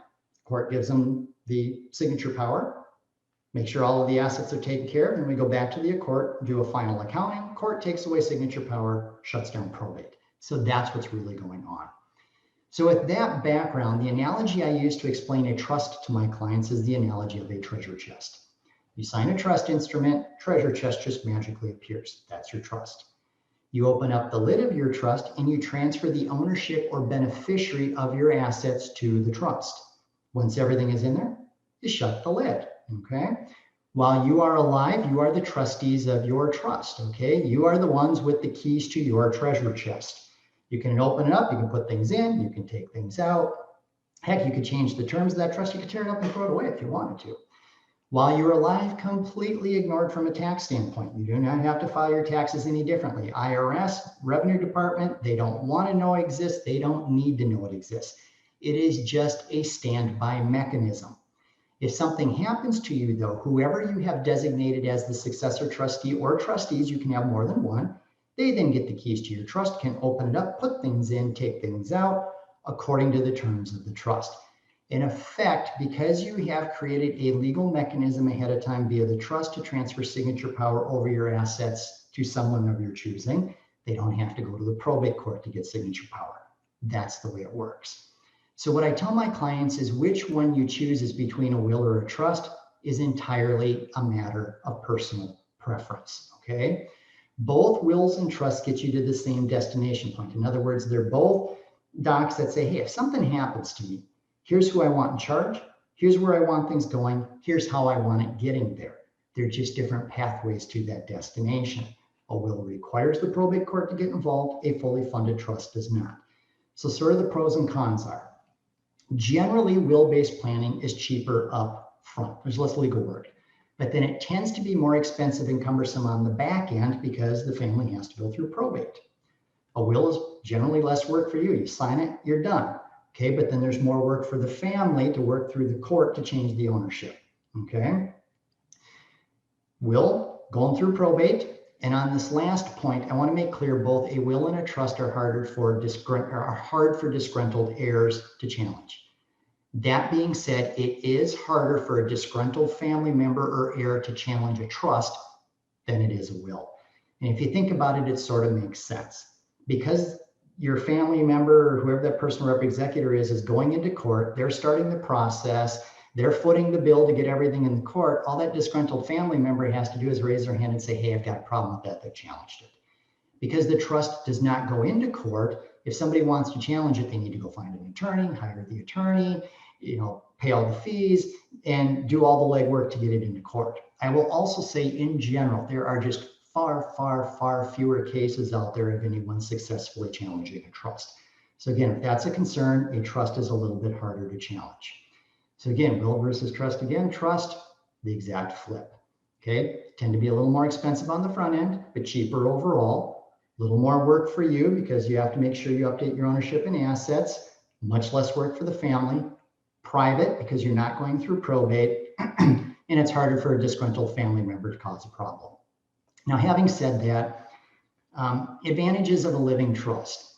Court gives them the signature power, make sure all of the assets are taken care of, and we go back to the court, do a final accounting. Court takes away signature power, shuts down probate. So that's what's really going on. So with that background, the analogy I use to explain a trust to my clients is the analogy of a treasure chest. You sign a trust instrument, treasure chest just magically appears. That's your trust. You open up the lid of your trust and you transfer the ownership or beneficiary of your assets to the trust. Once everything is in there, you shut the lid, okay? While you are alive, you are the trustees of your trust, okay? You are the ones with the keys to your treasure chest. You can open it up, you can put things in, you can take things out. Heck, you could change the terms of that trust, you could tear it up and throw it away if you wanted to. While you're alive, completely ignored from a tax standpoint. You do not have to file your taxes any differently. IRS, Revenue Department, they don't want to know it exists, they don't need to know it exists. It is just a standby mechanism. If something happens to you though, whoever you have designated as the successor trustee or trustees, you can have more than one, they then get the keys to your trust, can open it up, put things in, take things out, according to the terms of the trust. In effect, because you have created a legal mechanism ahead of time via the trust to transfer signature power over your assets to someone of your choosing, they don't have to go to the probate court to get signature power. That's the way it works. So what I tell my clients is which one you choose is between a will or a trust is entirely a matter of personal preference, okay? Both wills and trusts get you to the same destination point. In other words, they're both docs that say, hey, if something happens to me, here's who I want in charge. Here's where I want things going. Here's how I want it getting there. They're just different pathways to that destination. A will requires the probate court to get involved. A fully funded trust does not. So sort of the pros and cons are, generally will-based planning is cheaper up front. There's less legal work. But then it tends to be more expensive and cumbersome on the back end because the family has to go through probate. A will is generally less work for you. You sign it, you're done. Okay, but then there's more work for the family to work through the court to change the ownership. Okay. Will, going through probate, And on this last point, I want to make clear both a will and a trust are hard for disgruntled heirs to challenge. That being said, it is harder for a disgruntled family member or heir to challenge a trust than it is a will. And if you think about it, it sort of makes sense. Because your family member or whoever that personal rep executor is going into court, they're starting the process, they're footing the bill to get everything in the court. All that disgruntled family member has to do is raise their hand and say, hey, I've got a problem with that. They've challenged it. Because the trust does not go into court, if somebody wants to challenge it, they need to go find an attorney, hire the attorney, pay all the fees and do all the legwork to get it into court. I will also say in general, there are just far, far, far fewer cases out there of anyone successfully challenging a trust. So again, if that's a concern, a trust is a little bit harder to challenge. So again, will versus trust again, trust, the exact flip. Okay, tend to be a little more expensive on the front end, but cheaper overall. A little more work for you because you have to make sure you update your ownership and assets. Much less work for the family. Private because you're not going through probate, and it's harder for a disgruntled family member to cause a problem. Now, having said that, advantages of a living trust.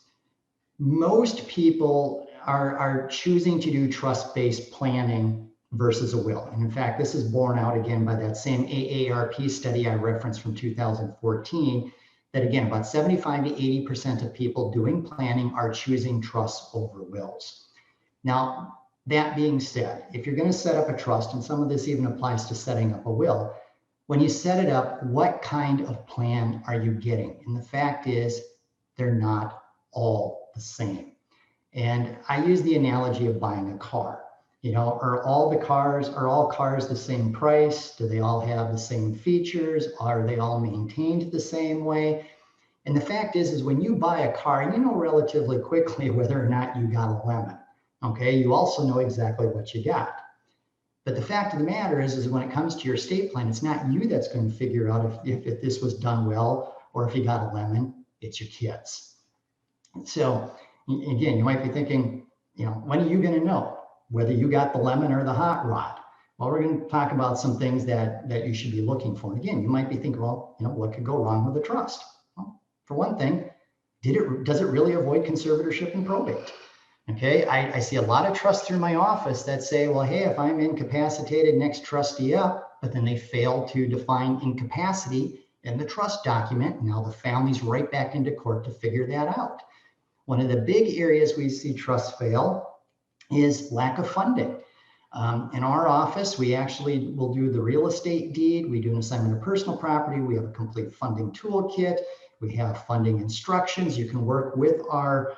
Most people are choosing to do trust-based planning versus a will. And in fact, this is borne out again by that same AARP study I referenced from 2014, that again, about 75 to 80% of people doing planning are choosing trusts over wills. Now, that being said, if you're going to set up a trust, and some of this even applies to setting up a will, when you set it up, what kind of plan are you getting? And the fact is, they're not all the same. And I use the analogy of buying a car. Are all cars the same price? Do they all have the same features? Are they all maintained the same way? And the fact is when you buy a car, you know relatively quickly whether or not you got a lemon. Okay, you also know exactly what you got. But the fact of the matter is when it comes to your estate plan, it's not you that's going to figure out if this was done well or if you got a lemon, it's your kids. So again, you might be thinking, when are you going to know whether you got the lemon or the hot rod? Well, we're going to talk about some things that you should be looking for. And again, you might be thinking, well, what could go wrong with a trust? Well, for one thing, does it really avoid conservatorship and probate? Okay, I see a lot of trusts through my office that say, well, hey, if I'm incapacitated, next trustee up, but then they fail to define incapacity in the trust document. Now the family's right back into court to figure that out. One of the big areas we see trusts fail is lack of funding. In our office, we actually will do the real estate deed. We do an assignment of personal property. We have a complete funding toolkit. We have funding instructions. You can work with our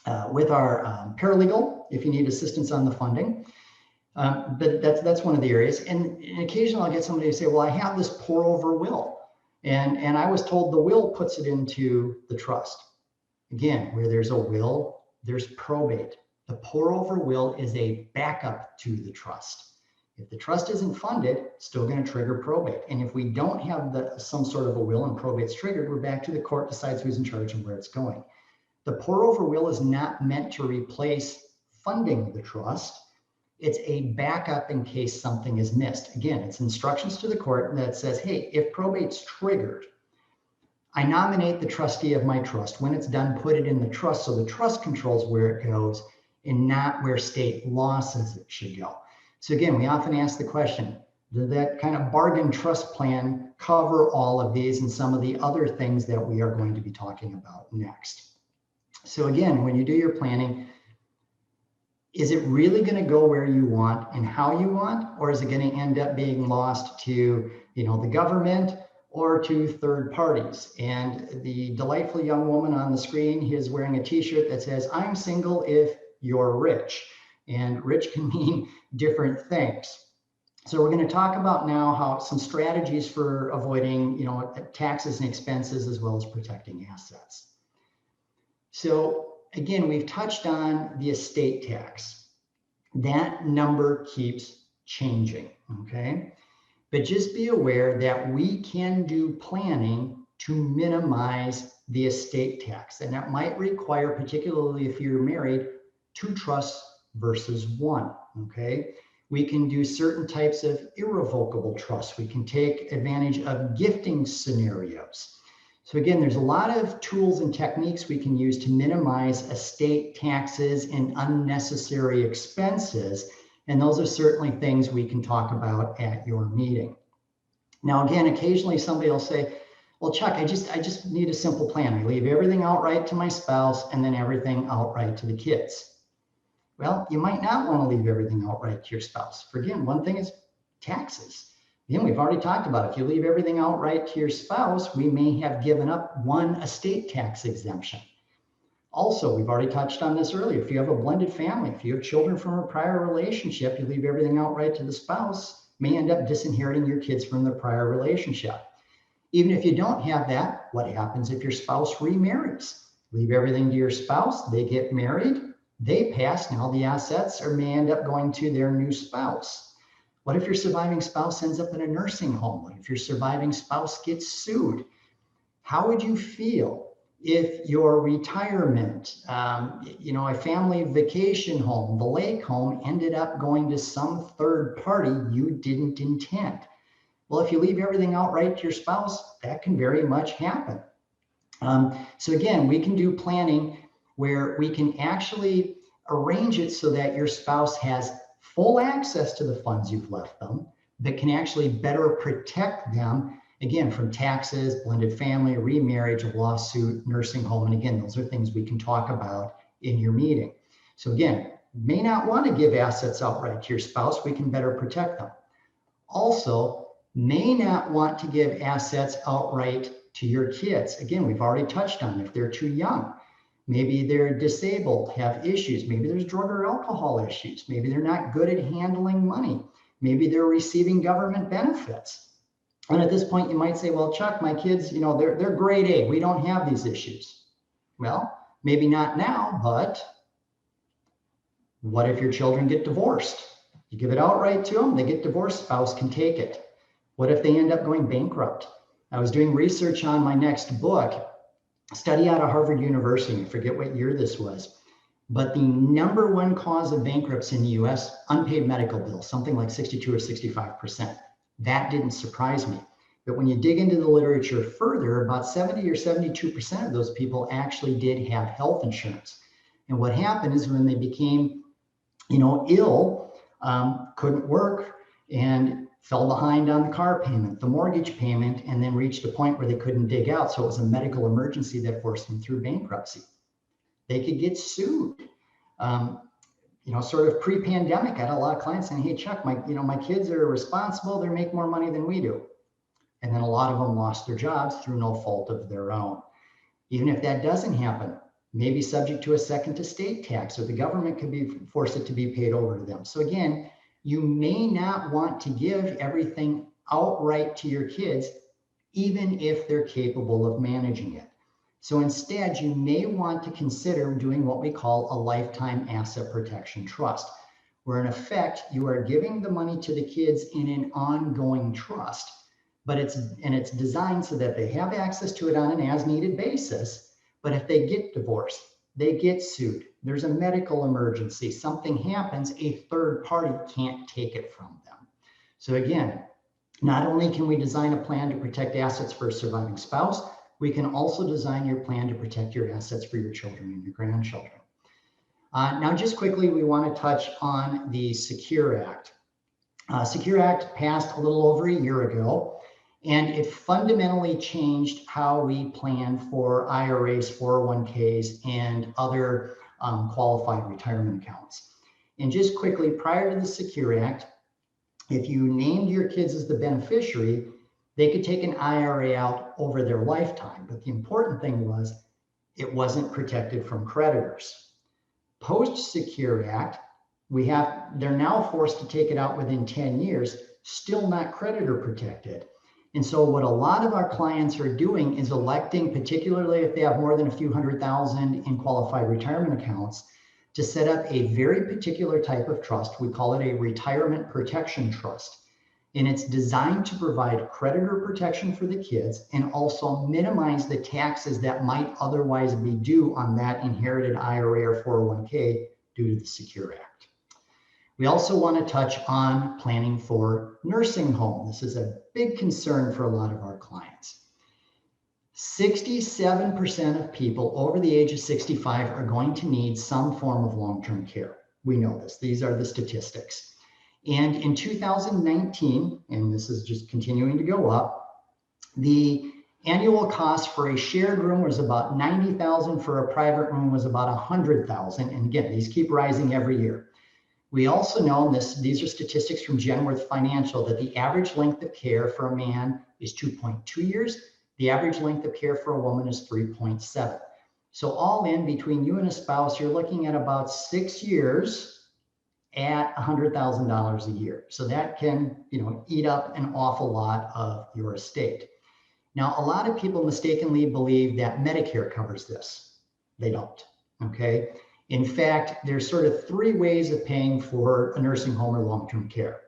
paralegal if you need assistance on the funding. But that's one of the areas. And occasionally I'll get somebody to say, well, I have this pour over will. And I was told the will puts it into the trust. Again, where there's a will, there's probate. The pour over will is a backup to the trust. If the trust isn't funded, it's still going to trigger probate. And if we don't have some sort of a will and probate's triggered, we're back to the court decides who's in charge and where it's going. The pour over will is not meant to replace funding the trust. It's a backup in case something is missed. Again, it's instructions to the court that says, hey, if probate's triggered, I nominate the trustee of my trust. When it's done, put it in the trust so the trust controls where it goes and not where state law says it should go. So again, we often ask the question, does that kind of bargain trust plan cover all of these and some of the other things that we are going to be talking about next? So again, when you do your planning, is it really going to go where you want and how you want, or is it going to end up being lost to, the government or to third parties? And the delightful young woman on the screen is wearing a t-shirt that says, I'm single if you're rich. And rich can mean different things. So we're going to talk about now how some strategies for avoiding, taxes and expenses as well as protecting assets. So again, we've touched on the estate tax. That number keeps changing, okay? But just be aware that we can do planning to minimize the estate tax. And that might require, particularly if you're married, 2 trusts versus 1, okay? We can do certain types of irrevocable trusts. We can take advantage of gifting scenarios. So again, there's a lot of tools and techniques we can use to minimize estate taxes and unnecessary expenses. And those are certainly things we can talk about at your meeting. Now, again, occasionally somebody will say, well, Chuck, I just need a simple plan. I leave everything outright to my spouse and then everything outright to the kids. Well, you might not want to leave everything outright to your spouse. For again, one thing is taxes. Again, we've already talked about it. If you leave everything outright to your spouse, we may have given up one estate tax exemption. Also, we've already touched on this earlier. If you have a blended family, if you have children from a prior relationship, you leave everything outright to the spouse, may end up disinheriting your kids from the prior relationship. Even if you don't have that, what happens if your spouse remarries? Leave everything to your spouse, they get married, they pass, now the assets may end up going to their new spouse. What if your surviving spouse ends up in a nursing home? What if your surviving spouse gets sued? How would you feel if your retirement, a family vacation home, the lake home, ended up going to some third party you didn't intend? Well, if you leave everything outright to your spouse, that can very much happen. So again, we can do planning where we can actually arrange it so that your spouse has full access to the funds you've left them, but can actually better protect them, again, from taxes, blended family, remarriage, lawsuit, nursing home. And again, those are things we can talk about in your meeting. So again, may not want to give assets outright to your spouse, we can better protect them. Also, may not want to give assets outright to your kids. Again, we've already touched on if they're too young. Maybe they're disabled, have issues. Maybe there's drug or alcohol issues. Maybe they're not good at handling money. Maybe they're receiving government benefits. And at this point, you might say, well, Chuck, my kids, they're grade A. We don't have these issues. Well, maybe not now, but what if your children get divorced? You give it outright to them, they get divorced, spouse can take it. What if they end up going bankrupt? I was doing research on my next book, a study out of Harvard University. I forget what year this was, but the number one cause of bankruptcy in the US, unpaid medical bills, something like 62 or 65%. That didn't surprise me. But when you dig into the literature further, about 70 or 72% of those people actually did have health insurance. And what happened is when they became, ill, couldn't work, and fell behind on the car payment, the mortgage payment, and then reached a point where they couldn't dig out. So it was a medical emergency that forced them through bankruptcy. They could get sued. Sort of pre-pandemic, I had a lot of clients saying, hey, Chuck, my kids are responsible. They make more money than we do. And then a lot of them lost their jobs through no fault of their own. Even if that doesn't happen, maybe subject to a second estate tax, or the government could force it to be paid over to them. So again, you may not want to give everything outright to your kids, even if they're capable of managing it. So instead, you may want to consider doing what we call a lifetime asset protection trust, where in effect, you are giving the money to the kids in an ongoing trust, but it's designed so that they have access to it on an as-needed basis. But if they get divorced, they get sued, there's a medical emergency, something happens, a third party can't take it from them. So again, not only can we design a plan to protect assets for a surviving spouse, we can also design your plan to protect your assets for your children and your grandchildren. Now, just quickly, we want to touch on the Secure Act. Secure Act passed a little over a year ago, and it fundamentally changed how we plan for IRAs, 401ks, and other qualified retirement accounts. And just quickly, prior to the Secure Act, if you named your kids as the beneficiary, they could take an IRA out over their lifetime. But the important thing was it wasn't protected from creditors. Post-Secure Act, they're now forced to take it out within 10 years, still not creditor protected. And so what a lot of our clients are doing is electing, particularly if they have more than a few $100,000 in qualified retirement accounts, to set up a very particular type of trust. We call it a retirement protection trust. And it's designed to provide creditor protection for the kids and also minimize the taxes that might otherwise be due on that inherited IRA or 401k due to the Secure Act. We also want to touch on planning for nursing home. This is a big concern for a lot of our clients. 67% of people over the age of 65 are going to need some form of long-term care. We know this. These are the statistics. And in 2019, and this is just continuing to go up, the annual cost for a shared room was about $90,000. For a private room was about $100,000. And again, these keep rising every year. We also know these are statistics from Genworth Financial, that the average length of care for a man is 2.2 years. The average length of care for a woman is 3.7. So all in, between you and a spouse, you're looking at about 6 years at $100,000 a year. So that can, eat up an awful lot of your estate. Now, a lot of people mistakenly believe that Medicare covers this. They don't, okay? In fact, there's sort of 3 ways of paying for a nursing home or long-term care.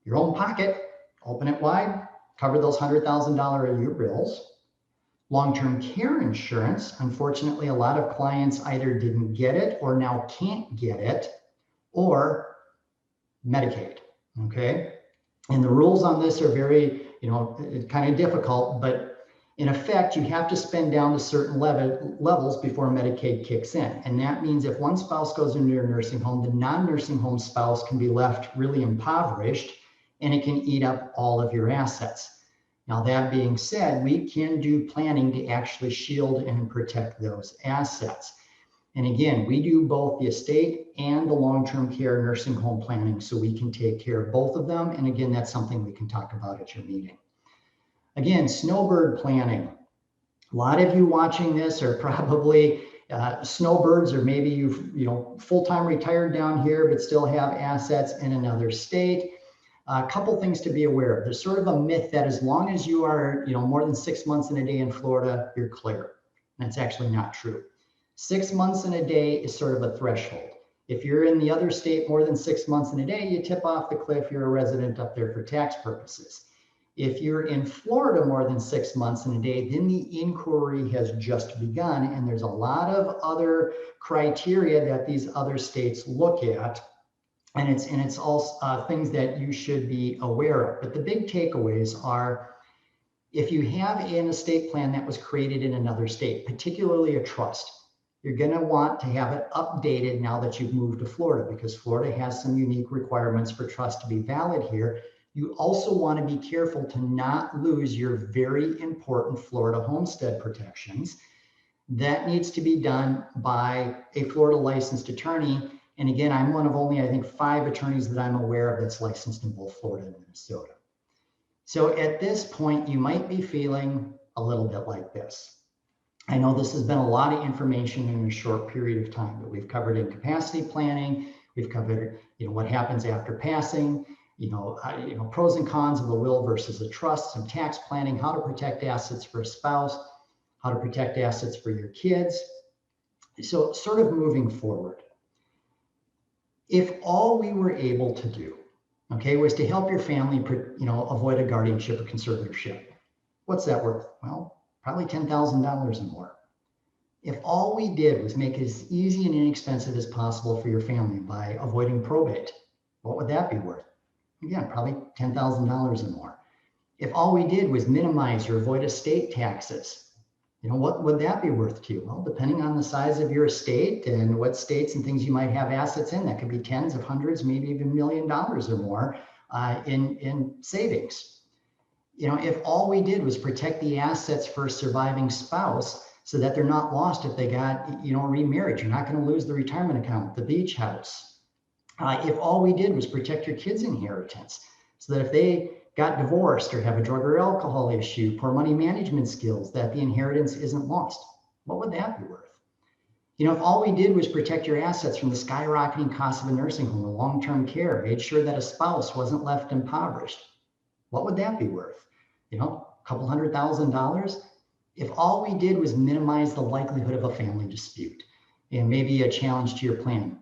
Your own pocket, open it wide, cover those $100,000 a year bills. Long-term care insurance, unfortunately, a lot of clients either didn't get it or now can't get it, or Medicaid, okay? And the rules on this are very, kind of difficult, but in effect, you have to spend down to certain levels before Medicaid kicks in. And that means if one spouse goes into a nursing home, the non-nursing home spouse can be left really impoverished, and it can eat up all of your assets. Now, that being said, we can do planning to actually shield and protect those assets. And again, we do both the estate and the long-term care nursing home planning, so we can take care of both of them. And again, that's something we can talk about at your meeting. Again, snowbird planning. A lot of you watching this are probably snowbirds, or maybe you've full-time retired down here, but still have assets in another state. A couple things to be aware of. There's sort of a myth that as long as you are more than 6 months in a day in Florida, you're clear. That's actually not true. 6 months in a day is sort of a threshold. If you're in the other state more than 6 months in a day, you tip off the cliff. You're a resident up there for tax purposes. If you're in Florida more than 6 months in a day, then the inquiry has just begun, and there's a lot of other criteria that these other states look at, and it's all things that you should be aware of. But the big takeaways are, if you have an estate plan that was created in another state, particularly a trust, you're going to want to have it updated now that you've moved to Florida, because Florida has some unique requirements for trust to be valid here. You also want to be careful to not lose your very important Florida homestead protections. That needs to be done by a Florida licensed attorney. And again, I'm one of only, I think, 5 attorneys that I'm aware of that's licensed in both Florida and Minnesota. So at this point, you might be feeling a little bit like this. I know this has been a lot of information in a short period of time, but we've covered incapacity planning. We've covered, what happens after passing. Pros and cons of a will versus a trust, some tax planning, how to protect assets for a spouse, how to protect assets for your kids. So sort of moving forward, if all we were able to do, was to help your family, avoid a guardianship or conservatorship, what's that worth? Well, probably $10,000 or more. If all we did was make it as easy and inexpensive as possible for your family by avoiding probate, what would that be worth? Again, probably $10,000 or more. If all we did was minimize or avoid estate taxes, what would that be worth to you? Well, depending on the size of your estate and what states and things you might have assets in, that could be tens of hundreds, maybe even $1 million or more in savings. If all we did was protect the assets for a surviving spouse so that they're not lost if they got, remarried, you're not going to lose the retirement account, the beach house. If all we did was protect your kids' inheritance so that if they got divorced or have a drug or alcohol issue, poor money management skills, that the inheritance isn't lost, what would that be worth? If all we did was protect your assets from the skyrocketing cost of a nursing home or long-term care, made sure that a spouse wasn't left impoverished, what would that be worth? A couple $100,000? If all we did was minimize the likelihood of a family dispute and maybe a challenge to your plan,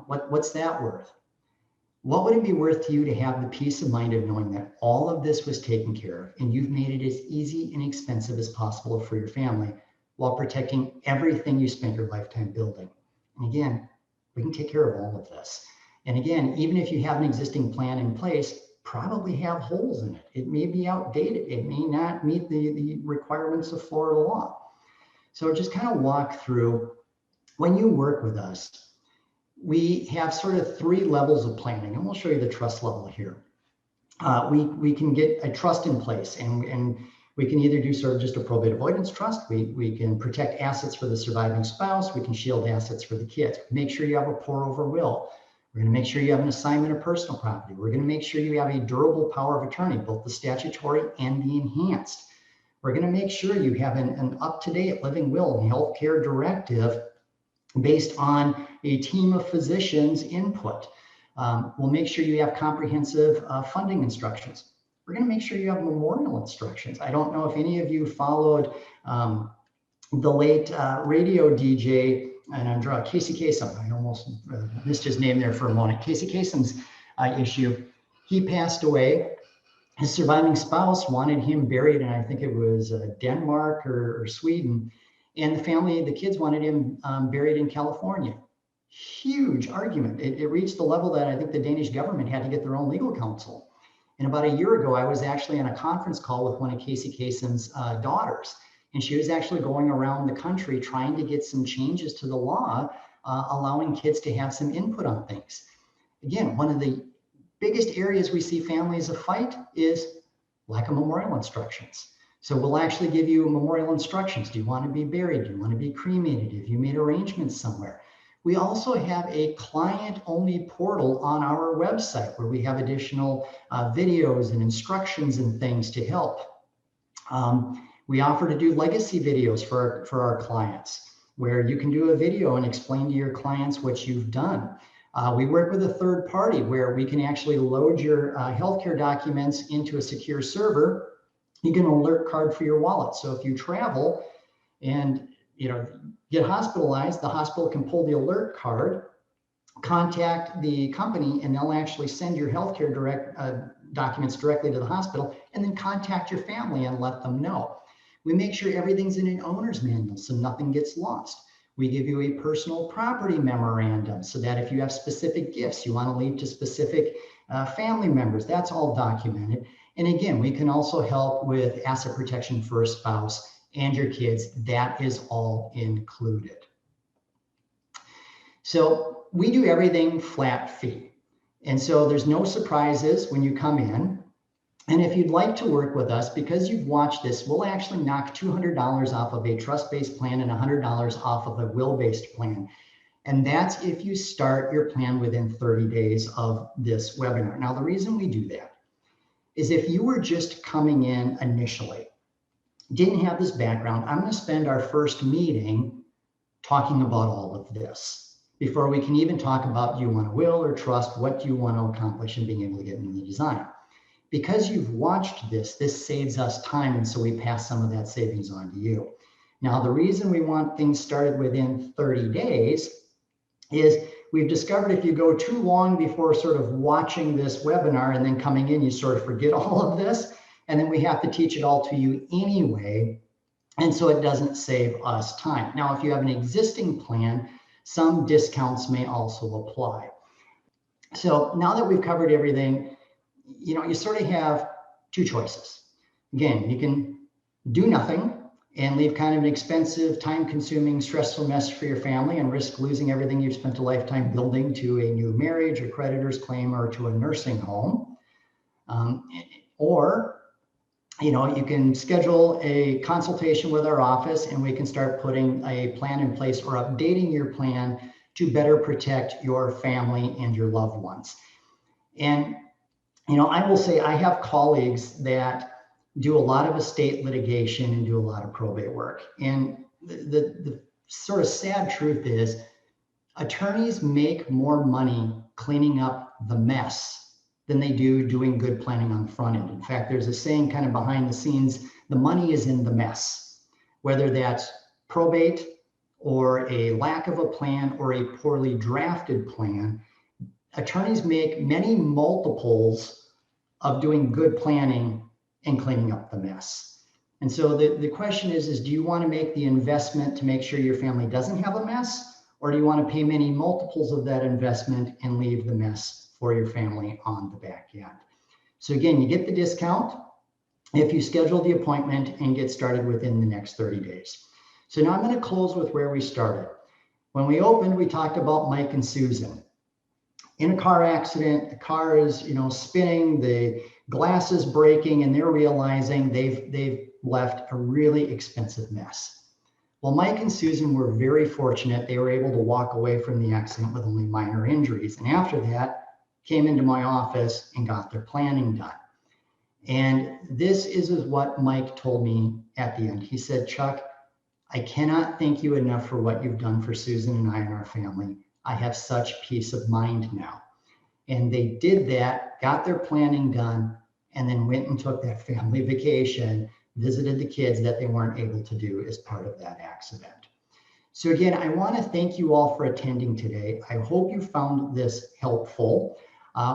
what's that worth? What would it be worth to you to have the peace of mind of knowing that all of this was taken care of and you've made it as easy and expensive as possible for your family while protecting everything you spent your lifetime building? And again, we can take care of all of this. And again, even if you have an existing plan in place, probably have holes in it. It may be outdated. It may not meet the requirements of Florida law. So just kind of walk through, when you work with us, we have sort of 3 levels of planning, and we'll show you the trust level here. We can get a trust in place, and we can either do sort of just a probate avoidance trust. We can protect assets for the surviving spouse. We can shield assets for the kids. Make sure you have a pour over will. We're going to make sure you have an assignment of personal property. We're going to make sure you have a durable power of attorney, both the statutory and the enhanced. We're going to make sure you have an up-to-date living will and healthcare directive based on a team of physicians' input. We'll make sure you have comprehensive funding instructions. We're going to make sure you have memorial instructions. I don't know if any of you followed the late radio DJ, and I'm drawing Casey Kasem. I almost missed his name there for a moment. Casey Kasem's issue. He passed away. His surviving spouse wanted him buried in, I think it was Denmark or Sweden. And the family, the kids wanted him buried in California. Huge argument. It reached the level that I think the Danish government had to get their own legal counsel. And about a year ago, I was actually on a conference call with one of Casey Kasem's daughters. And she was actually going around the country trying to get some changes to the law, allowing kids to have some input on things. Again, one of the biggest areas we see families of fight is lack of memorial instructions. So we'll actually give you memorial instructions. Do you want to be buried? Do you want to be cremated? Have you made arrangements somewhere? We also have a client-only portal on our website where we have additional videos and instructions and things to help. We offer to do legacy videos for our clients, where you can do a video and explain to your clients what you've done. We work with a third party where we can actually load your healthcare documents into a secure server. You get an alert card for your wallet. So if you travel and get hospitalized, the hospital can pull the alert card, contact the company, and they'll actually send your healthcare documents directly to the hospital, and then contact your family and let them know. We make sure everything's in an owner's manual so nothing gets lost. We give you a personal property memorandum so that if you have specific gifts you want to leave to specific family members, that's all documented. And again, we can also help with asset protection for a spouse and your kids. That is all included. So we do everything flat fee. And so there's no surprises when you come in. And if you'd like to work with us, because you've watched this, we'll actually knock $200 off of a trust-based plan and $100 off of a will-based plan. And that's if you start your plan within 30 days of this webinar. Now, the reason we do that is if you were just coming in initially, didn't have this background, I'm going to spend our first meeting talking about all of this before we can even talk about, do you want a will or trust? What do you want to accomplish in being able to get into the design? Because you've watched this saves us time, and so we pass some of that savings on to you. Now, the reason we want things started within 30 days is we've discovered if you go too long before sort of watching this webinar and then coming in, you sort of forget all of this, and then we have to teach it all to you anyway, and so it doesn't save us time. Now, if you have an existing plan, some discounts may also apply. So now that we've covered everything, you sort of have 2 choices. Again, you can do nothing and leave kind of an expensive, time-consuming, stressful mess for your family and risk losing everything you've spent a lifetime building to a new marriage, a creditor's claim, or to a nursing home. Or you can schedule a consultation with our office and we can start putting a plan in place or updating your plan to better protect your family and your loved ones. And I will say I have colleagues that do a lot of estate litigation and do a lot of probate work. And the sort of sad truth is attorneys make more money cleaning up the mess than they do doing good planning on the front end. In fact, there's a saying kind of behind the scenes, the money is in the mess, whether that's probate or a lack of a plan or a poorly drafted plan. Attorneys make many multiples of doing good planning and cleaning up the mess. And so the question is do you want to make the investment to make sure your family doesn't have a mess, or do you want to pay many multiples of that investment and leave the mess for your family on the back end? So again, you get the discount if you schedule the appointment and get started within the next 30 days. So now I'm going to close with where we started. When we opened, we talked about Mike and Susan. In a car accident, the car is, spinning, the glass is breaking, and they're realizing they've left a really expensive mess. Well, Mike and Susan were very fortunate. They were able to walk away from the accident with only minor injuries. And after that, came into my office and got their planning done. And this is what Mike told me at the end. He said, Chuck, I cannot thank you enough for what you've done for Susan and I and our family. I have such peace of mind now. And they did that, got their planning done, and then went and took that family vacation, visited the kids that they weren't able to do as part of that accident. So again, I want to thank you all for attending today. I hope you found this helpful.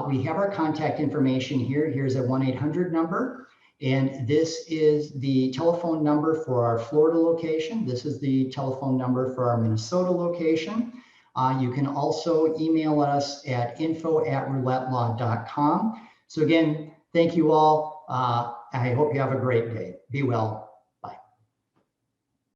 We have our contact information here. Here's a 1-800 number. And this is the telephone number for our Florida location. This is the telephone number for our Minnesota location. You can also email us at info@roulettelaw.com. So again, thank you all. I hope you have a great day. Be well.